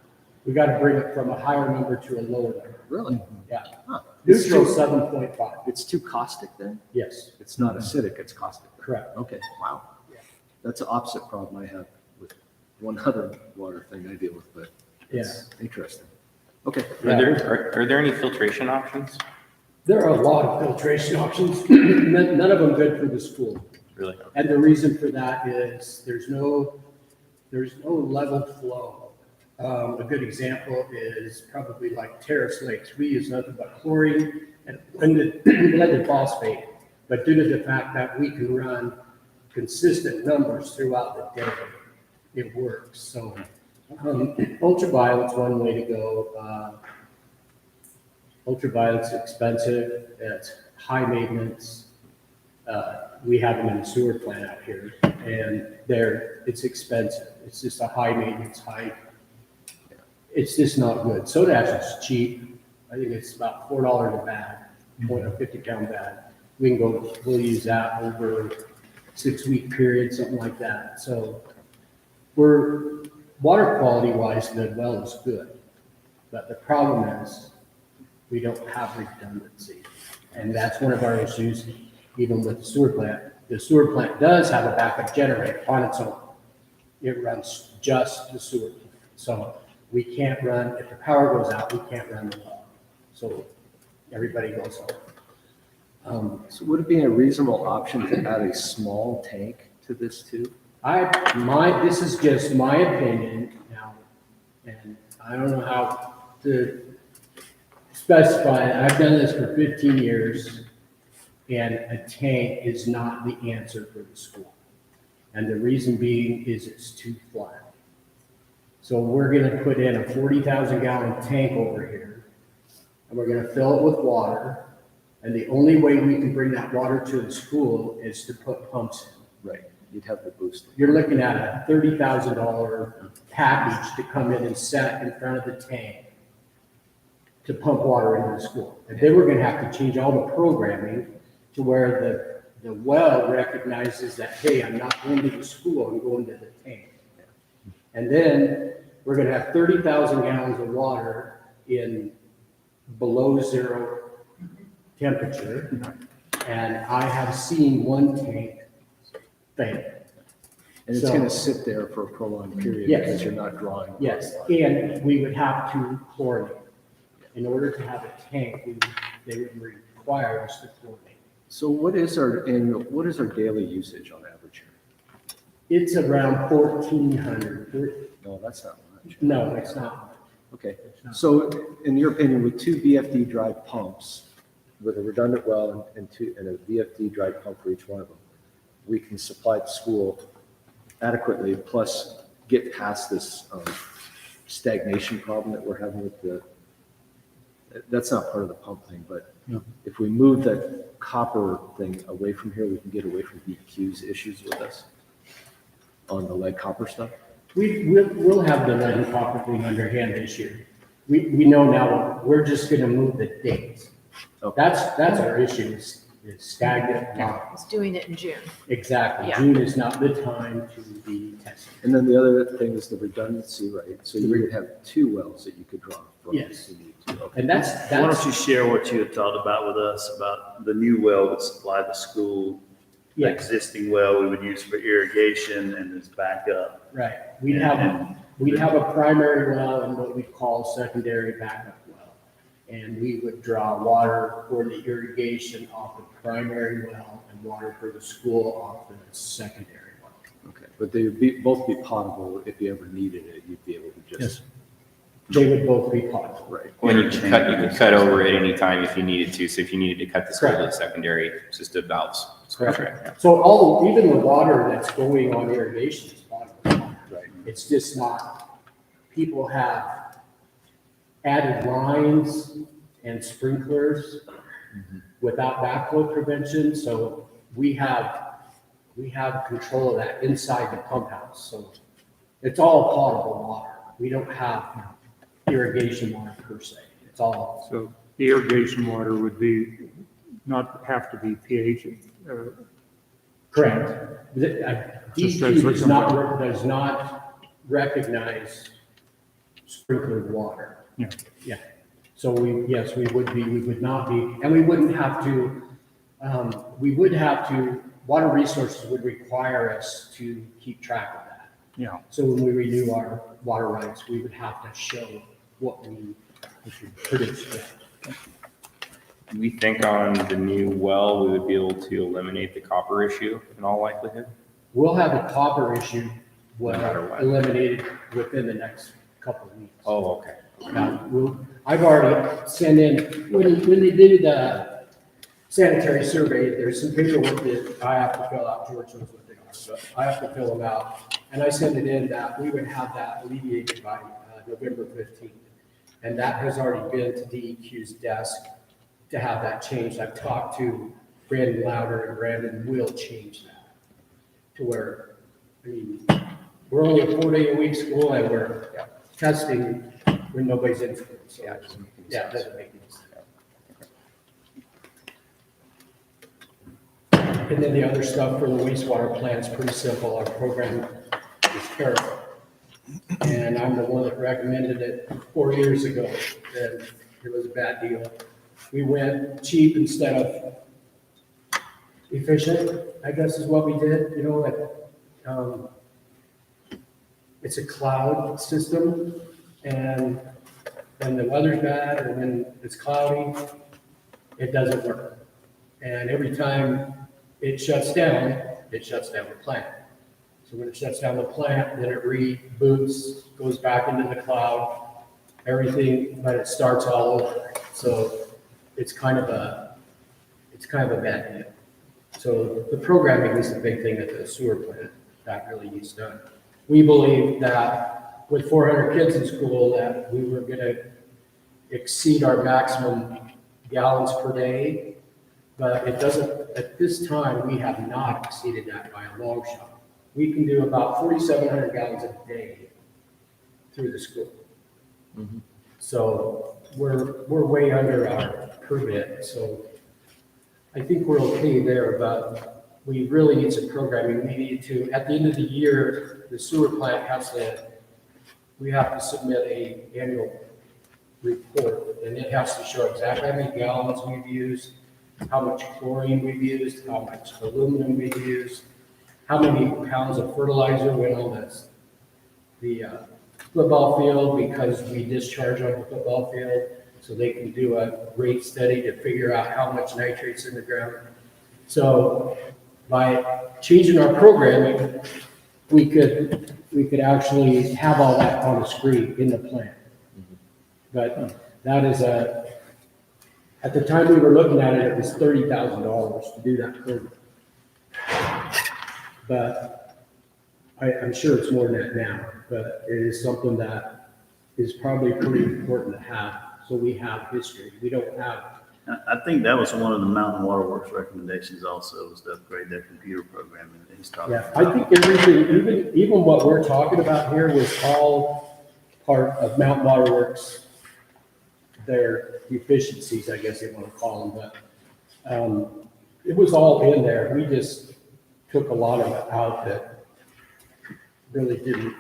We got to bring it from a higher number to a lower number. Really? Yeah. Huh. Neutral 7.5. It's too caustic then? Yes, It's not acidic, it's caustic. correct. Okay, wow. Yeah. That's the opposite problem I have with one other water thing I deal with, but it's interesting. Okay. Are there any filtration options? There are a lot of filtration options, none of them good for the school. Really? And the reason for that is there's no level flow. A good example is probably like Terrace Lakes. We use nothing but chlorine and blended phosphate. But due to the fact that we can run consistent numbers throughout the day, it works. So ultraviolet's one way to go. Ultraviolet's expensive. It's high maintenance. We have them in a sewer plant out here, and it's expensive. It's just a high maintenance, it's just not good. Soda ash is cheap. I think it's about $4 a bag, a 50-pound bag. We'll use that over a 6-week period, something like that. So we're water quality wise, the well is good, but the problem is we don't have redundancy, and that's one of our issues. Even with the sewer plant does have a backup generator on its own. it runs just the sewer plant. So we can't run, if the power goes out, we can't run the well. So everybody goes home. So would it be a reasonable option to add a small tank to this too? This is just my opinion now, and I don't know how to specify it. I've done this for 15 years, and a tank is not the answer for the school. And the reason being is it's too flat. So we're gonna put in a 40,000 gallon tank over here, and we're gonna fill it with water. And the only way we can bring that water to the school is to put pumps in. Right, you'd have the boost. You're looking at a $30,000 package to come in and set in front of the tank to pump water into the school. And then we're gonna have to change all the programming to where the well recognizes that, hey, I'm not going to the school, I'm going to the tank. And then we're gonna have 30,000 gallons of water in below zero temperature. And I have seen one tank fail. And it's So- gonna sit there for a prolonged period Yes. because you're not drawing. Yes, and we would have to chlorinate. In order to have a tank, they would require us to chlorinate. So what is our daily usage on average here? It's around 1,400. No, that's not much. No, it's not. Okay, so in your opinion, with two VFD drive pumps, with a redundant well and a VFD drive pump for each one of them, we can supply the school adequately, plus get past this stagnation problem that we're having with that's not part of the pump thing, but if we move that copper thing away from here, we can get away from DEQ's issues with us on the lead copper stuff. We'll have the lead and copper thing underhand this year. We know now, we're just gonna move the dates. Okay. That's our issue, is stagnant lines. It's doing it in June. Exactly. Yeah. June is not the time to be testing. And then the other thing is the redundancy, right? So you would have two wells that you could draw from. Yes. if you need to. Okay. And that's, Why don't you share what you had talked about with us about the new well that supplied the school? The yes, existing well we would use for irrigation and its backup. right. We'd have a primary well and what we call secondary backup well. And we would draw water for the irrigation off the primary well and water for the school off the secondary well. Okay, but they would both be potable if you ever needed it, you'd be able to just. They would both be potable. Right. When you could cut over at any time if you needed to. So if you needed to cut the school to the secondary, system valves. Correct. So even the water that's going on irrigation is potable. Right. It's just not, people have added lines and sprinklers without backflow prevention, so we have control of that inside the pump house, so it's all potable water. We don't have irrigation water per se, it's all, So the irrigation water would not have to be pH. correct. Just DEQ as does not recognize sprinkled water. Yeah. Yeah. So we would not be, and we wouldn't have to, Water Resources would require us to keep track of that. Yeah. So when we renew our water rights, we would have to show what we produced. We think on the new well, we would be able to eliminate the copper issue in all likelihood. We'll have a copper issue No matter what. eliminated within the next couple of weeks. Oh, okay. Now, I've already sent in, when they do the sanitary survey, there's some paperwork that I have to fill out, George knows what they are, but I have to fill them out. And I sent it in that we would have that alleviated by November 15th. And that has already been to DEQ's desk to have that changed. I've talked to Brandon Louder, and Brandon will change that to where, I mean, we're only a 4-day-a-week school and we're testing when nobody's in school. So, yeah, it doesn't make any sense. And then the other stuff for the wastewater plant is pretty simple. Our program is terrible. And I'm the one that recommended it 4 years ago, and it was a bad deal. We went cheap instead of efficient, I guess is what we did, it's a cloud system, and when the weather's bad or when it's cloudy, it doesn't work. And every time it shuts down the plant. So when it shuts down the plant, then it reboots, goes back into the cloud, everything, but it starts all over. So it's kind of a bad deal. So the programming is the big thing at the sewer plant that really needs done. We believe that with 400 kids in school, that we were gonna exceed our maximum gallons per day, but it doesn't, at this time, we have not exceeded that by a long shot. We can do about 4,700 gallons a day through the school. So we're way under our permit, so I think we're okay there, but we really need some programming. We need to, at the end of the year, the sewer plant we have to submit a annual report, and it has to show exactly how many gallons we've used, how much chlorine we've used, how much aluminum we've used, how many pounds of fertilizer went on the football field because we discharge on the football field, so they can do a rate study to figure out how much nitrate's in the ground. So by changing our programming, we could actually have all that on a screen in the plant. But that is at the time we were looking at it, it was $30,000 to do that program. But I'm sure it's more than that now, but it is something that is probably pretty important to have, so we have history. We don't have. I think that was one of the Mountain Water Works recommendations also, was to upgrade their computer program that he's talking Yeah, about. I think everything, even what we're talking about here was all part of Mountain Water Works, their efficiencies, I guess you want to call them, but it was all in there. We just took a lot of it out that really didn't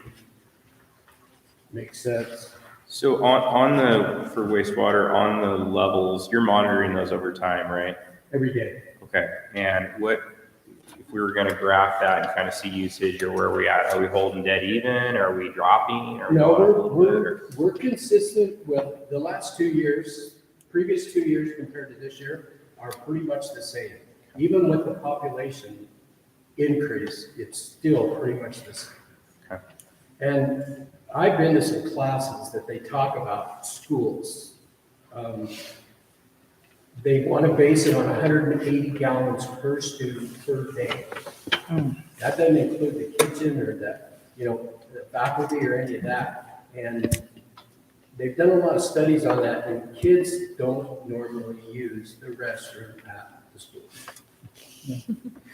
make sense. So for wastewater, on the levels, you're monitoring those over time, right? Every day. Okay, and if we were gonna graph that and kind of see usage, or where are we at? Are we holding dead even? Are we dropping? Are we No, going up a little bit, or- we're consistent with the last 2 years, previous 2 years compared to this year are pretty much the same. Even with the population increase, it's still pretty much the same. Okay. And I've been to some classes that they talk about schools. They want to base it on 180 gallons per student per day. That doesn't include the kitchen or the faculty or any of that. And they've done a lot of studies on that, and kids don't normally use the restroom at the school.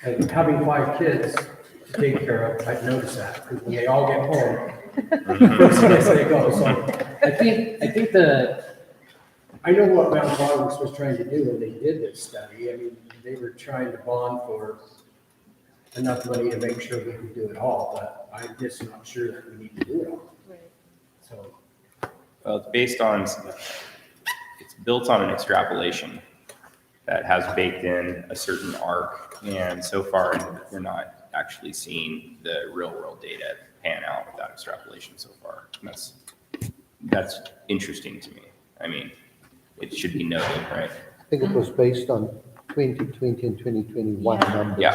And having 5 kids to take care of, I've noticed that, because when they all get home, first place they go. So I think I know what Mountain Water Works was trying to do when they did this study. I mean, they were trying to bond for enough money to make sure we could do it all, but I'm just not sure that we need to do it all. Right. So, Well, it's built on an extrapolation that has baked in a certain arc, and so far, we're not actually seeing the real world data pan out with that extrapolation so far. That's interesting to me. I mean, it should be noted, right? I think it was based on 2020 and 2021 Yeah. numbers. Yeah.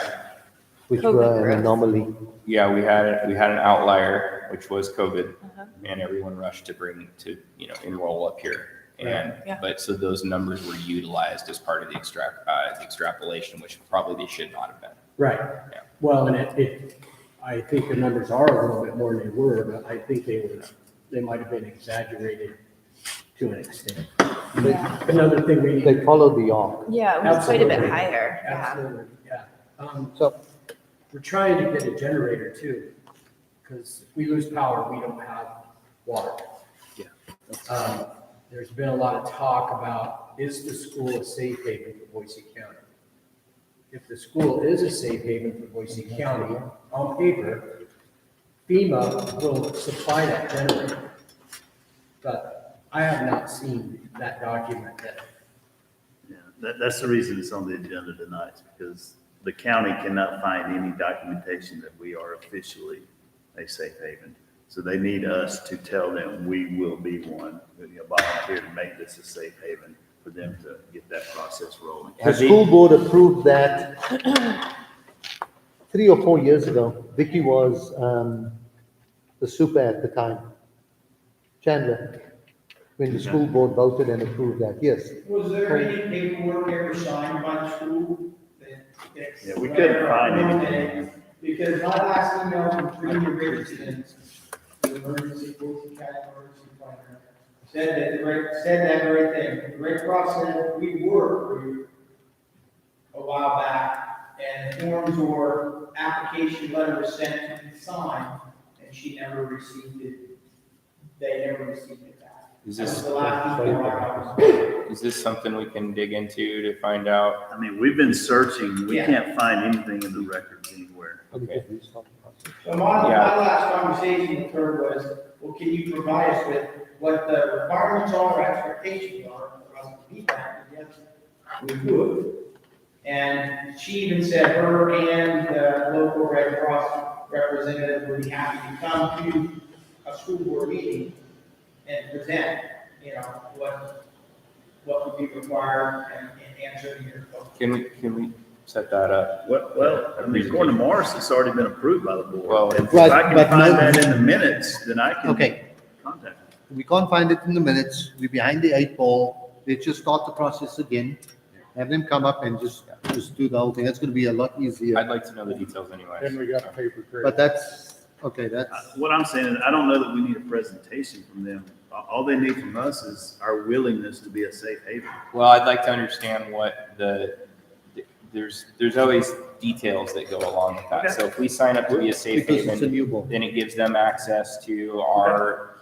Which COVID were an growth. anomaly. Yeah, we had an outlier, which was COVID, Uh-huh. and everyone rushed to enroll up here. And, Yeah. but so those numbers were utilized as part of the extrapolation, which probably they should not have been. right. Yeah. Well, and I think the numbers are a little bit more than they were, but I think they might have been exaggerated to an extent. Yeah. Another thing we need. They followed the arc. Yeah, it was quite a bit Absolutely. higher. Yeah. Absolutely, yeah. So We're trying to get a generator too, because if we lose power, we don't have water. Yeah. There's been a lot of talk about, is the school a safe haven for Boise County? If the school is a safe haven for Boise County, on paper, FEMA will supply that generator. But I have not seen that document yet. Yeah, that's the reason it's on the agenda tonight, because the county cannot find any documentation that we are officially a safe haven. So they need us to tell them we will be one, volunteer to make this a safe haven for them to get that process rolling. The school board approved that 3 or 4 years ago. Vicky was the super at the time. Chandler, when the school board voted and approved that, yes. Was there any paperwork ever signed by the school? Yeah, we couldn't find anything. Because my last email from Premier Richardson, the emergency, Fulton County Emergency Planner, said that very thing. The Red Cross said we were approved a while back, and forms or application letter was sent to be signed, and she never received it. They never received it back. Is That was this, the last email I was. is this something we can dig into to find out? I mean, we've been searching, we Yeah. can't find anything in the records anywhere. Okay. So my last conversation with her was, well, can you provide us with what the requirements are, expectations are for us to meet that? And yes, we would. And she even said her and the local Red Cross representative would be happy to come to a school board meeting and present, what would be required and answer your questions. Can we set that up? Well, I mean, according to Morris, it's already been approved by the board. Well- If Right, I can but find no- that in the minutes, then I can Okay. contact them. We can't find it in the minutes. We're behind the 8 ball. Let's just start the process again. Have them come up and just do the whole thing. That's gonna be a lot easier. I'd like to know the details anyway. Then we got paper trail. But that's, okay, that's, What I'm saying is, I don't know that we need a presentation from them. All they need from us is our willingness to be a safe haven. Well, I'd like to understand what there's always details that go along with that. Okay. So if we sign up to be a safe because it's a haven, new ball. then it gives them access to our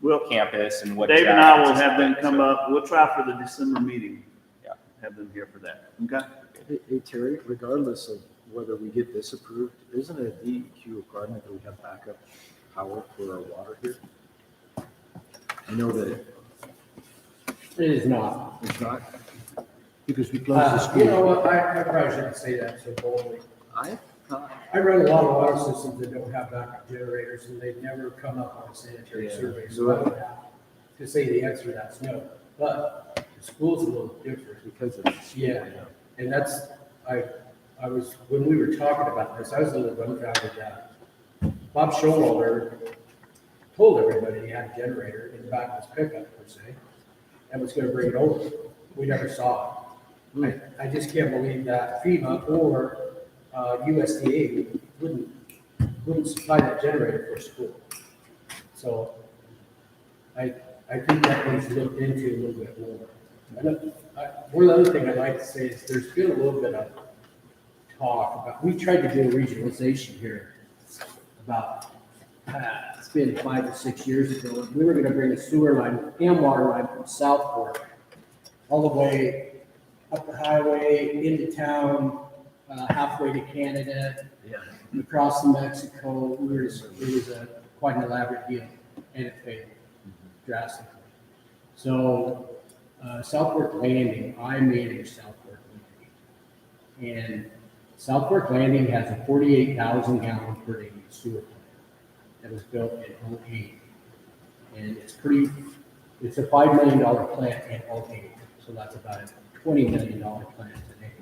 Well, campus and what. Dave is and I will access have them like, come so- up, we'll try for the December meeting. Yeah. Have them here for that, okay? Hey, Terry, regardless of whether we get this approved, isn't it a DEQ requirement that we have backup power for our water here? I know that It is not. it's not, Because we closed the You school. know what, I probably shouldn't say that so boldly. I thought, I run a lot of water systems that don't have backup generators, and they've never come up on a sanitary Yeah. survey, so I would have to say the answer to that's no. But the school's a little different. because of this. Yeah. And that's, I was, when we were talking about this, I was a little dumbfounded that Bob Showalter told everybody he had a generator in the back of his pickup, per se, and was gonna bring it over. We never saw it. I just can't believe that FEMA or USDA wouldn't supply that generator for school. So I think that needs looked into a little bit more. One other thing I'd like to say is there's been a little bit of talk about, we tried to do a regionalization here about, it's been 5 to 6 years ago. We were gonna bring a sewer line and water line from Southport all the way up the highway into town, halfway to Canada, across to Mexico. It was quite an elaborate deal, and it failed drastically. So, Southport Landing, I manage Southport Landing. And Southport Landing has a 48,000 gallon per day sewer plant that was built in 2008. And it's a $5 million plant in 2008, so that's about a $20 million plant today.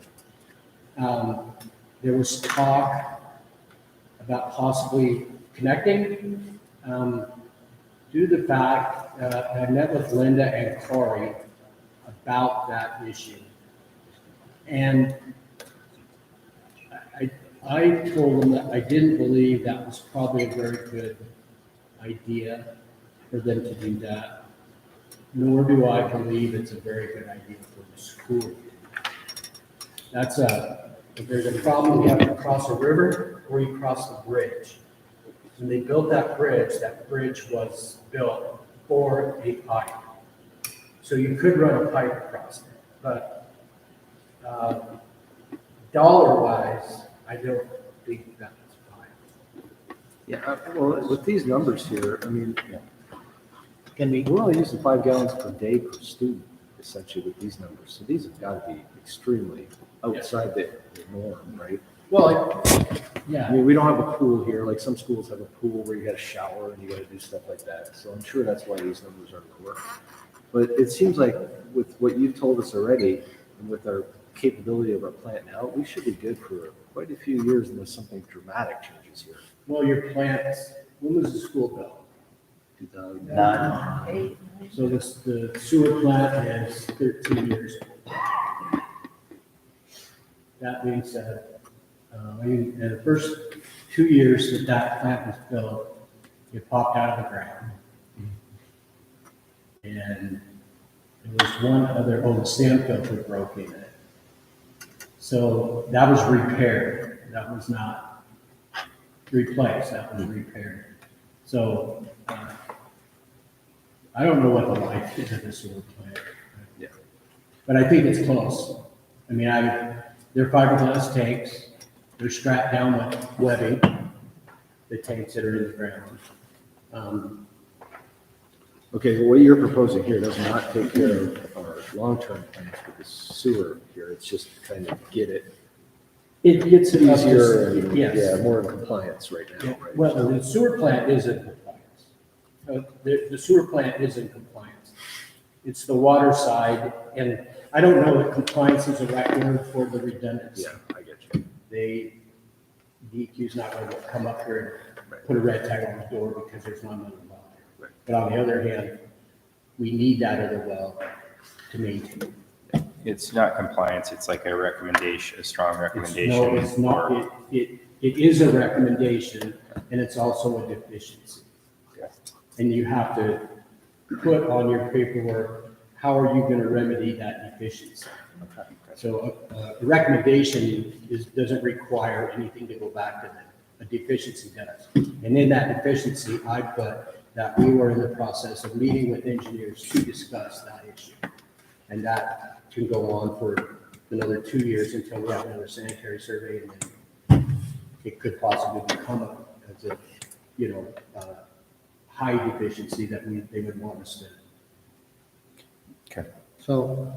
There was talk about possibly connecting, due to the fact, I met with Linda and Corey about that issue. And I told them that I didn't believe that was probably a very good idea for them to do that, nor do I believe it's a very good idea for the school. If there's a problem, you have to cross a river or you cross the bridge. When they built that bridge was built for a pipe. So you could run a pipe across it, but dollar-wise, I don't think that's fine. Yeah, well, with these numbers here, I mean, Can we, we're only using 5 gallons per day per student, essentially, with these numbers. So these have got to be extremely outside the norm, right? Well, Yeah. I mean, we don't have a pool here, like some schools have a pool where you gotta shower and you gotta do stuff like that, so I'm sure that's why these numbers are lower. But it seems like with what you've told us already, and with our capability of our plant now, we should be good for quite a few years unless something dramatic changes here. Well, your plants, when was the school built? 9. So this, the sewer plant is 13 years old. That being said, in the first 2 years that that plant was built, it popped out of the ground. And there was one other, the sand filter broke in it. So that was repaired. That was not replaced, that was repaired. So, I don't know what the life is of this sewer plant. Yeah. But I think it's close. I mean, they're fiberglass tanks, they're strapped down with webbing, the tanks that are in the ground. Okay, well, what you're proposing here does not take care of our long-term plans with the sewer here, it's just kind of get it It gets it up to- easier and, yes. yeah, more in compliance right Yeah, now, right? well, the sewer plant is in compliance. The sewer plant is in compliance. It's the water side, and I don't know if compliance is the right word for the redundancy. Yeah, I get you. DEQ's not going to come up here and put a red tag on the door because there's not another well there. Right. But on the other hand, we need that other well to maintain. It's not compliance, it's like a recommendation, a strong recommendation. No, it's not. or- It is a recommendation, and it's also a deficiency. And you have to put on your paperwork, how are you gonna remedy that deficiency? So a recommendation doesn't require anything to go back to them. A deficiency does. And in that deficiency, I put that we were in the process of meeting with engineers to discuss that issue. And that can go on for another 2 years until we have another sanitary survey, and then it could possibly become as a, high deficiency that they would want us to. So,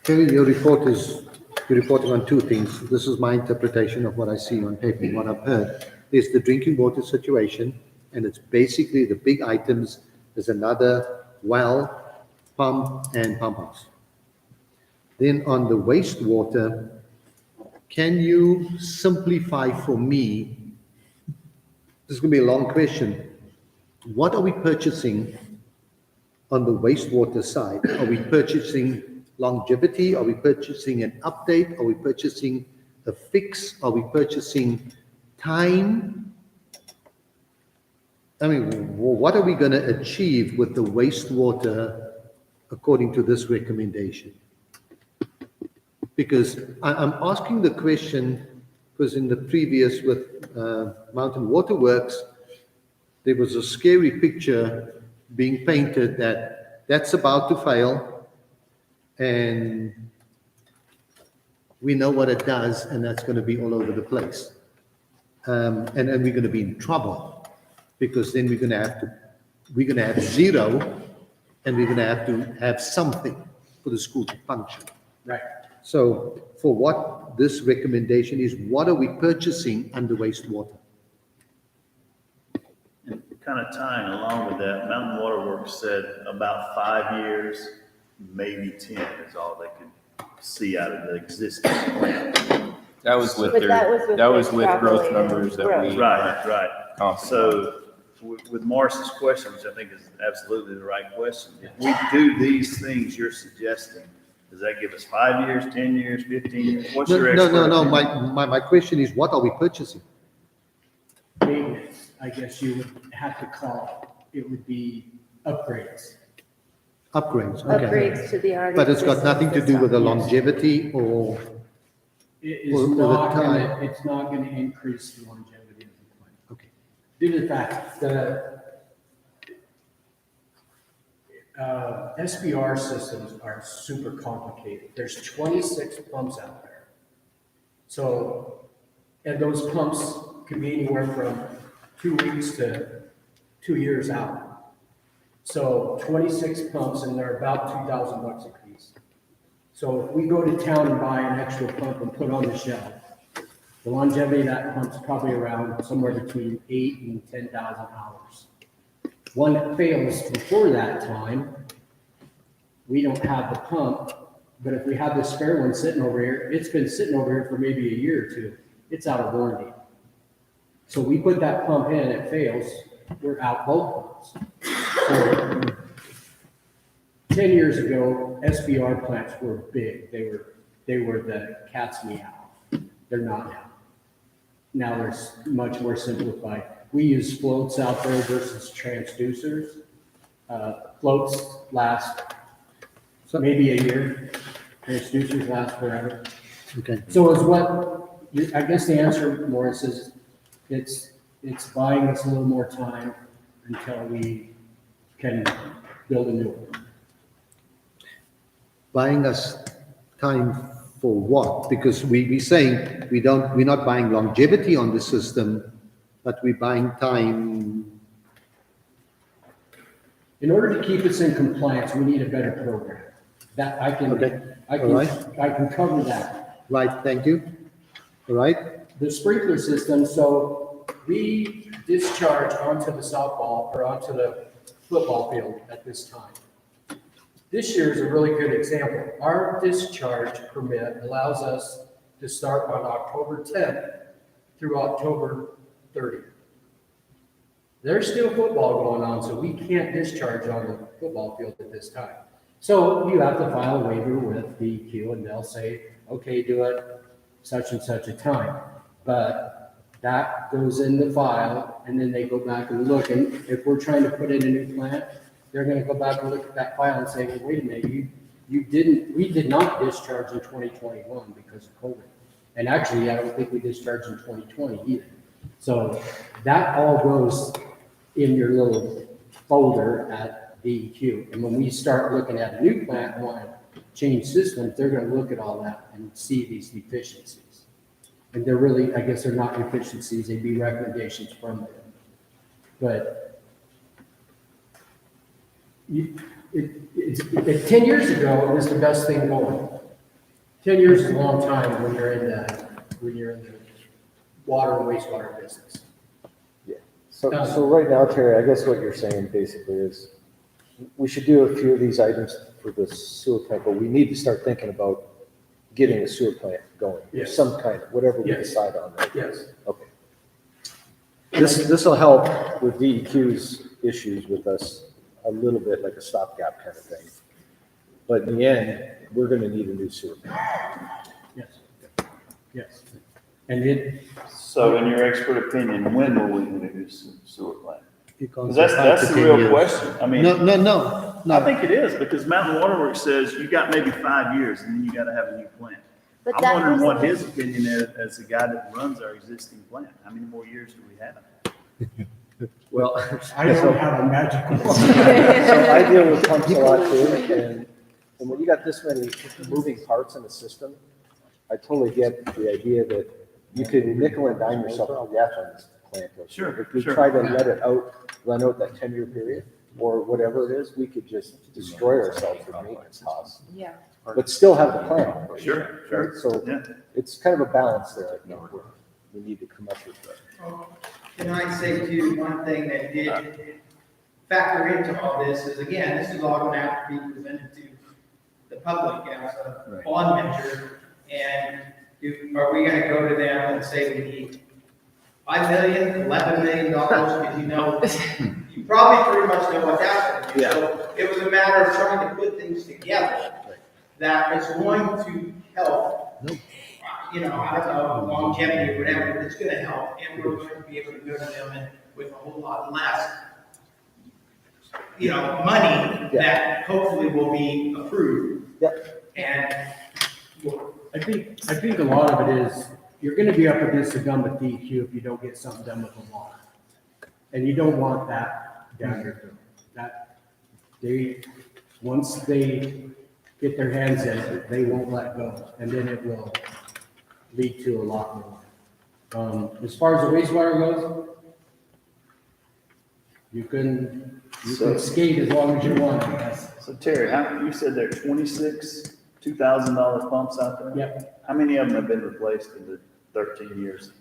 Terry, you're reporting on two things. This is my interpretation of what I see on paper, and what I've heard. There's the drinking water situation, and it's basically the big items. There's another well, pump, and pump house. Then on the wastewater, can you simplify for me? This is going to be a long question. What are we purchasing on the wastewater side? Are we purchasing longevity? Are we purchasing an update? Are we purchasing a fix? Are we purchasing time? I mean, what are we going to achieve with the wastewater according to this recommendation? Because I'm asking the question because in the previous with Mountain Waterworks, there was a scary picture being painted that that's about to fail, and we know what it does, and that's going to be all over the place. And we're going to be in trouble because then we're going to have zero, and we're going to have something for the school to function. Right. So for what this recommendation is, what are we purchasing under wastewater? Kind of tying along with that, Mountain Waterworks said about 5 years, maybe 10 is all they can see out of the existing plant. That was with But their, that was with growth extrapolated numbers that growth. we. Right. confident. So with Morris's question, which I think is absolutely the right question, if we do these things you're suggesting, does that give us 5 years, 10 years, 15 years? What's your expert No. opinion? My question is, what are we purchasing? Maintenance, I guess you would have to call it. It would be upgrades. Upgrades, okay. Upgrades to the already. But it's got nothing to do with the Yes. longevity or, It Or is the not time. gonna, it's not gonna increase the longevity of the plant. okay. Due to the fact, the SBR systems are super complicated. There's 26 pumps out there. So, and those pumps could be anywhere from 2 weeks to 2 years out. So 26 pumps, and they're about $2,000 a piece. So if we go to town and buy an extra pump and put on the shelf, The longevity of that pump's probably around somewhere between 8 and 10,000 hours. One that fails before that time, we don't have the pump, but if we have this spare one sitting over here, it's been sitting over here for maybe a year or two, it's out of warranty. So we put that pump in, it fails, we're out both pumps. So 10 years ago, SBR plants were big. They were the cat's meow. They're not now. Now they're much more simplified. We use floats out there versus transducers. Floats last maybe a year. Transducers last forever. Okay. So is what, I guess the answer, Morris, is it's buying us a little more time until we can build a new one. Buying us time for what? Because we're saying we're not buying longevity on the system, but we're buying time. In order to keep us in compliance, we need a better program. That I can, Okay. I All right. can, I can cover that. Right, thank you. All right, The sprinkler system, so we discharge onto the softball or onto the football field at this time. This year is a really good example. Our discharge permit allows us to start on October 10th through October 30th. There's still football going on, so we can't discharge on the football field at this time. So you have to file a waiver with DEQ and they'll say, okay, do it such and such a time. But that goes in the file and then they go back and look. And if we're trying to put in a new plant, they're gonna go back and look at that file and say, well, wait a minute, we did not discharge in 2021 because of COVID. And actually, I don't think we discharged in 2020 either. So that all goes in your little folder at DEQ. And when we start looking at a new plant and want to change systems, they're gonna look at all that and see these deficiencies. And they're really, I guess they're not deficiencies, they'd be recommendations from them. But 10 years ago, it was the best thing going. 10 years is a long time when you're in the water and wastewater business. So right now, Terry, I guess what you're saying basically is we should do a few of these items for the sewer plant, but we need to start thinking about getting a sewer plant going. Yes. Some kind of, whatever we Yes. decide on. Right? Yes. Okay. This will help with DEQ's issues with us a little bit, like a stopgap kind of thing. But in the end, we're gonna need a new sewer plant. Yes. Yes. And So in your expert opinion, when will we need a new sewer plant? because Because that's the real question. I mean, No. I think it is, because Mountain Water Works says you got maybe 5 years and then you gotta have a new plant. But I'm that wondering was- what his opinion is as the guy that runs our existing plant. How many more years do we have? Well, I don't have a magic wand. So I deal with pumps a lot too, and when you got this many moving parts in the system, I totally get the idea that you could nickel and dime yourself to death on this plant. Sure, If we sure. try to let it run out that 10-year period, or whatever it is, we could just destroy ourselves with maintenance costs, Yeah. but still have the plant. Sure, sure. Right? So Yeah. it's kind of a balance there, I think, we need to come up with. Can I say too, one thing that did factor into all this is, again, this is all going to have to be presented to the public as a bond measure. And are we going to go to them and say we need $5 million, $11 million? Because you probably pretty much know what's happening. Yeah. So it was a matter of trying to put things together that is going to help. I don't know, longevity or whatever, but it's gonna help, and we're going to be able to go to them and with a whole lot less, money that hopefully will be approved. Yep. And I think a lot of it is, you're gonna be up against the gun with DEQ if you don't get something done with the law. And you don't want that down your throat. Once they get their hands in it, they won't let go, and then it will lead to a lot more. As far as the wastewater goes, you can skate as long as you want, I guess. So Terry, you said there are 26 $2,000 pumps out there? Yep. How many of them have been replaced in the 13 years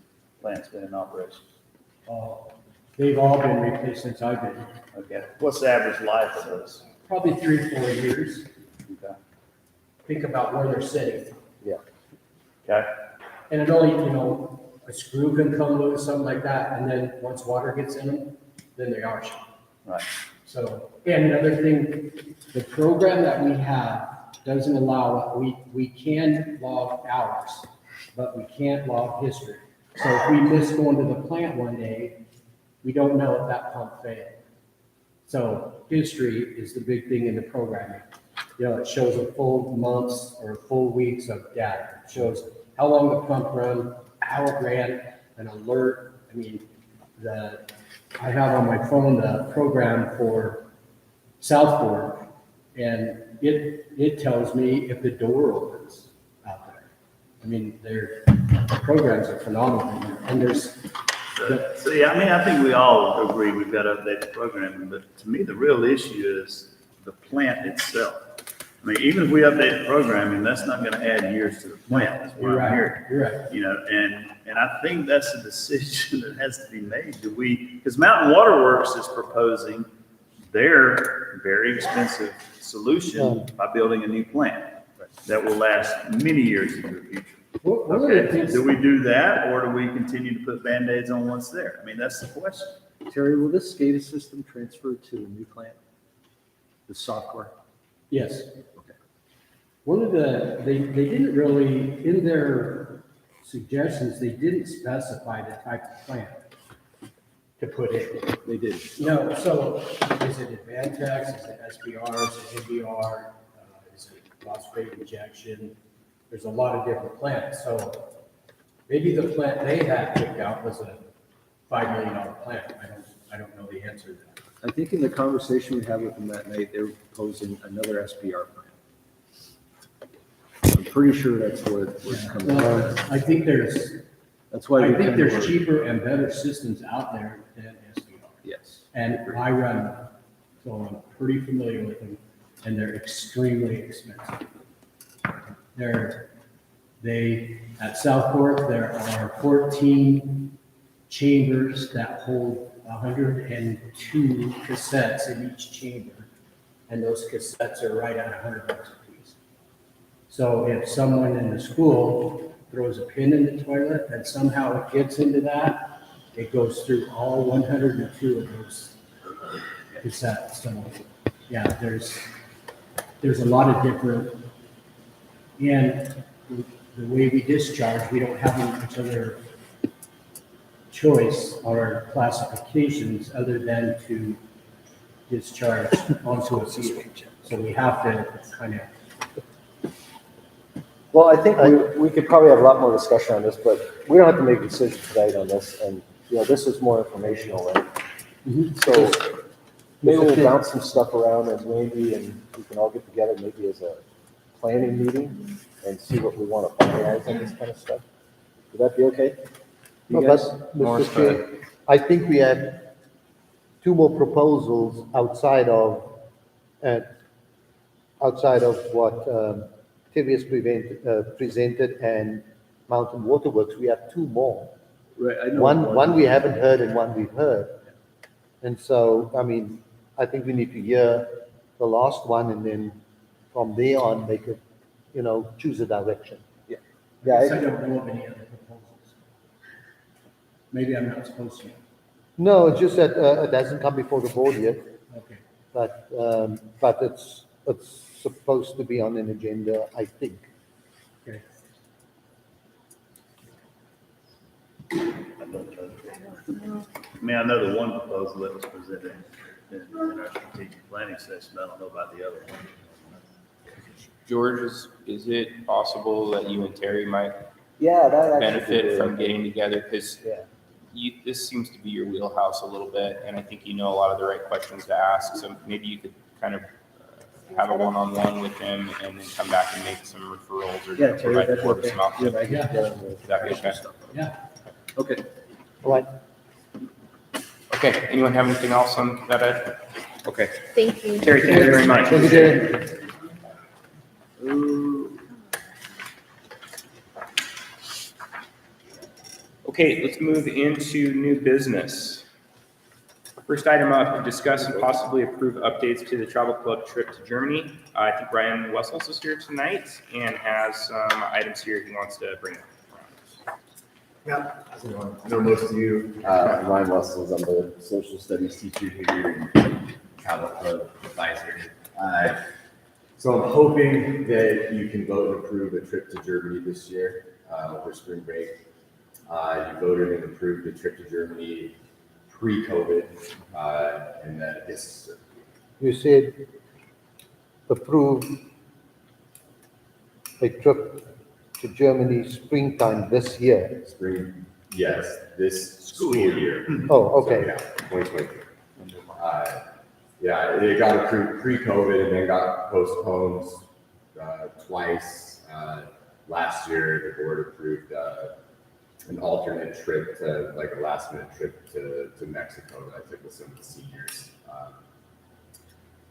plant's been in operation? They've all been replaced since I've been, Okay. What's the average life of those? probably 3-4 years. Okay. Think about where they're sitting. Okay. And it only, a screw can come loose, something like that, and then once water gets in them, then they are shut. Right. So, and another thing, the program that we have doesn't allow, we can log hours, but we can't log history. So if we miss going to the plant one day, we don't know if that pump failed. So history is the big thing in the programming. It shows a full months or full weeks of data. It shows how long the pump run, how it ran, an alert. I mean, I have on my phone the program for South Fork, and it tells me if the door opens out there. I mean, their programs are phenomenal, and there's. So, yeah, I mean, I think we all agree we've got to update the programming, but to me, the real issue is the plant itself. I mean, even if we update the programming, that's not going to add years to the plant, is what You're I'm right, hearing. you're right. And I think that's a decision that has to be made. Because Mountain Waterworks is proposing their very expensive solution by building a new plant that will last many years into the future. One of the Okay, things- do we do that, or do we continue to put Band-Aids on what's there? I mean, that's the question. Terry, will this SCADA system transfer to the new plant? The software? Yes. Okay. One of they didn't really, in their suggestions, they didn't specify the type of plant to put in. They did. No, so is it Advantex, is it SBR, is it NBR, is it phosphate injection? There's a lot of different plants, so maybe the plant they had picked out was a $5 million plant. I don't know the answer to that. I think in the conversation we had with them that night, they were proposing another SPR plant. I'm pretty sure that's what was coming. Well, I think there's That's why. I we think kind of there's were- cheaper and better systems out there than SBR. Yes. And I run them, so I'm pretty familiar with them, and they're extremely expensive. At South Fork, there are 14 chambers that hold 102 cassettes in each chamber, and those cassettes are right at $100 a piece. So if someone in the school throws a pin in the toilet and somehow it gets into that, it goes through all 102 of those cassettes. So, yeah, there's a lot of different, and the way we discharge, we don't have much other choice or classifications other than to discharge onto a field. So we have to kind of. Well, I think we could probably have a lot more discussion on this, but we don't have to make a decision tonight on this, and, this is more informational, right? So maybe we'll bounce some stuff around as maybe, and we can all get together maybe as a planning meeting and see what we want to finalize on this kind of stuff. Would that be okay? No, You guys? but, Morris, Mr. Chair, I think we had two more proposals outside of what Tivius presented and Mountain Waterworks. We have two more. Right, I know. One we haven't heard and one we've heard. And so, I mean, I think we need to hear the last one and then from there on, make it, choose a direction. Yeah, I don't know of any other proposals. Maybe I'm not supposed to. No, it's just that it hasn't come before the board yet, Okay. but it's supposed to be on an agenda, I think. Okay. I mean, I know the one proposal that was presented in our strategic planning session. I don't know about the other one. George, is it possible that you and Terry might Yeah, that actually. benefit from getting together? Because Yeah. this seems to be your wheelhouse a little bit, and I think you know a lot of the right questions to ask. So maybe you could kind of have a one-on-one with him and then come back and make some referrals or Yeah, Terry, provide that's more of okay. some output. You and I can Yeah. get on the- Would that be okay? Yeah. Okay. All right. Okay, anyone have anything else on that, Ed? Okay. Thank you. Terry, thank you very much. Thank you, Terry. Okay, let's move into new business. First item up, discuss and possibly approve updates to the travel club trip to Germany. I think Ryan Wessels is here tonight and has some items here he wants to bring up. I know most of you, Ryan Wessels, I'm the social studies teacher here and travel club advisor. So I'm hoping that you can vote and approve a trip to Germany this year over spring break. You voted and approved a trip to Germany pre-COVID, and that is You said approve a trip to Germany springtime this year. spring, yes, this school year. Oh, So, okay. yeah, 2023. Yeah, it got approved pre-COVID and then got postponed twice. Last year, the board approved an alternate trip to, like a last minute trip to Mexico that I took with some of the seniors.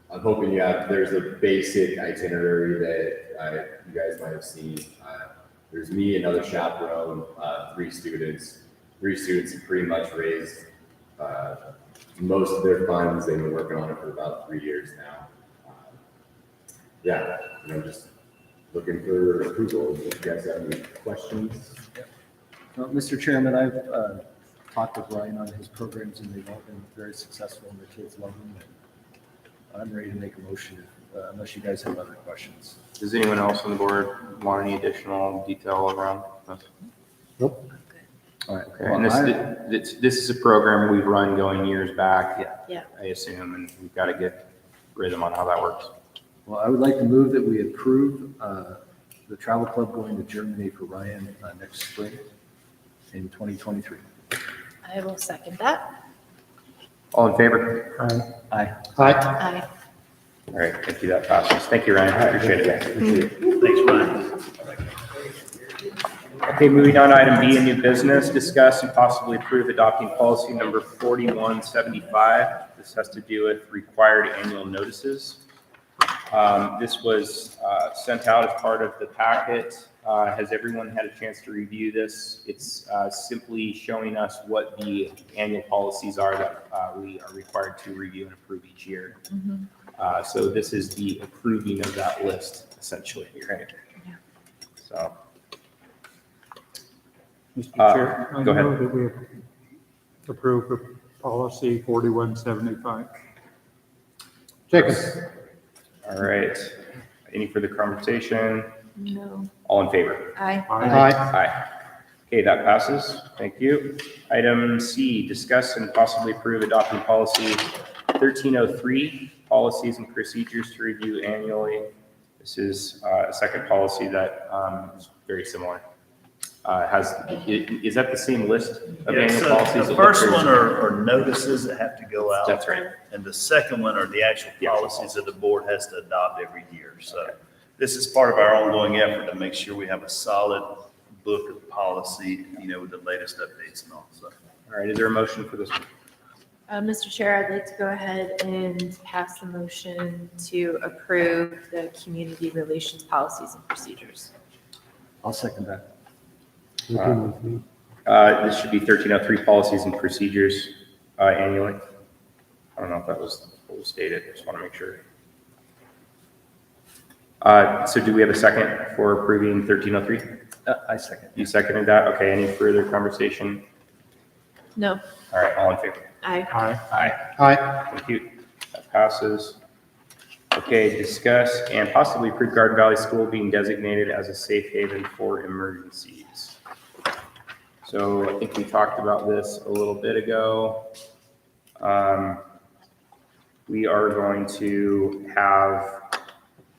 I'm hoping there's a basic itinerary that you guys might have seen. There's me, another chaperone, three students. Three students have pretty much raised most of their funds. They've been working on it for about 3 years now. Just looking for approval. If you guys have any questions. Mr. Chairman, I've talked with Ryan on his programs and they've all been very successful and the kids love them. And I'm ready to make a motion unless you guys have other questions. Does anyone else on the board want any additional detail around this? Nope. All right. Okay, and this is a program we've run going years back. Yeah. I assume, and we've got to get rhythm on how that works. Well, I would like to move that we approve the travel club going to Germany for Ryan next spring in 2023. I will second that. All in favor? Aye. Aye. All right, thank you, that passes. Thank you, Ryan, I appreciate it. Thanks, Ryan. Okay, moving on to item B, a new business, discuss and possibly approve adopting policy number 4175. This has to do with required annual notices. This was sent out as part of the packet. Has everyone had a chance to review this? It's simply showing us what the annual policies are that we are required to review and approve each year. So this is the approving of that list, essentially, right? Yeah. So. Mr. Chair, I go ahead. move that we approve of policy 4175. Second. All right. Any further conversation? No. All in favor? Aye. Aye. Aye. Okay, that passes. Thank you. Item C, discuss and possibly approve adopting policy 1303, policies and procedures to review annually. This is a second policy that is very similar. Is that the same list of Yeah, annual so policies? the first one are notices that have to go out. That's right. And the second one are the actual policies that the board has to adopt every year. So this is part of our ongoing effort to make sure we have a solid book of policy, with the latest updates and all. So All right, is there a motion for this one? Mr. Chair, I'd like to go ahead and pass the motion to approve the community relations policies and procedures. I'll second that. This should be 1303, policies and procedures annually. I don't know if that was what was stated. Just want to make sure. So do we have a second for approving 1303? I second. You seconded that? Okay, any further conversation? No. All right, all in favor? Aye. Aye. Aye. Thank you. That passes. Okay, discuss and possibly approve Garden Valley School being designated as a safe haven for emergencies. So I think we talked about this a little bit ago. We are going to have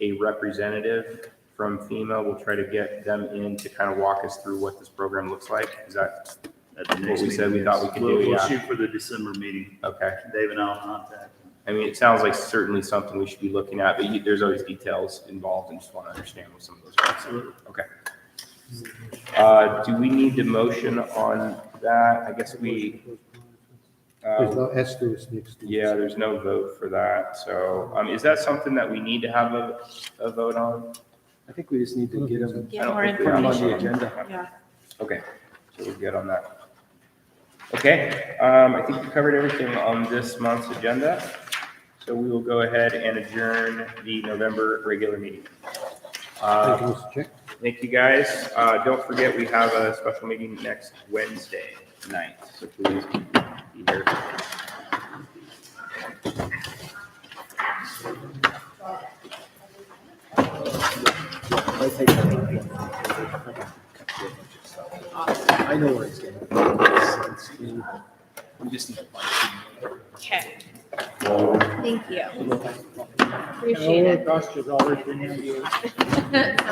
a representative from FEMA. We'll try to get them in to kind of walk us through what this program looks like. Is that at the what next we said we meeting, thought we could we'll do? Yeah. shoot for the December meeting. Okay. Dave and I'll contact. I mean, it sounds like certainly something we should be looking at, but there's always details involved and just want to understand what some of those are. Absolutely. Okay. Do we need the motion on that? I guess we, There's no asterisk next to it. yeah, there's no vote for that. So, is that something that we need to have a vote on? I think we just need to get them, Get I don't more think we put them on the information. agenda. Yeah. Okay, so we're good on that. Okay, I think we covered everything on this month's agenda. So we will go ahead and adjourn the November regular meeting. Thank you, Mr. Chair. Thank you, guys. Don't forget, we have a special meeting next Wednesday night, so please be here. I know where it's getting. We just need to find. Okay. Thank you. Appreciate it. Gosh, there's always been. Sounds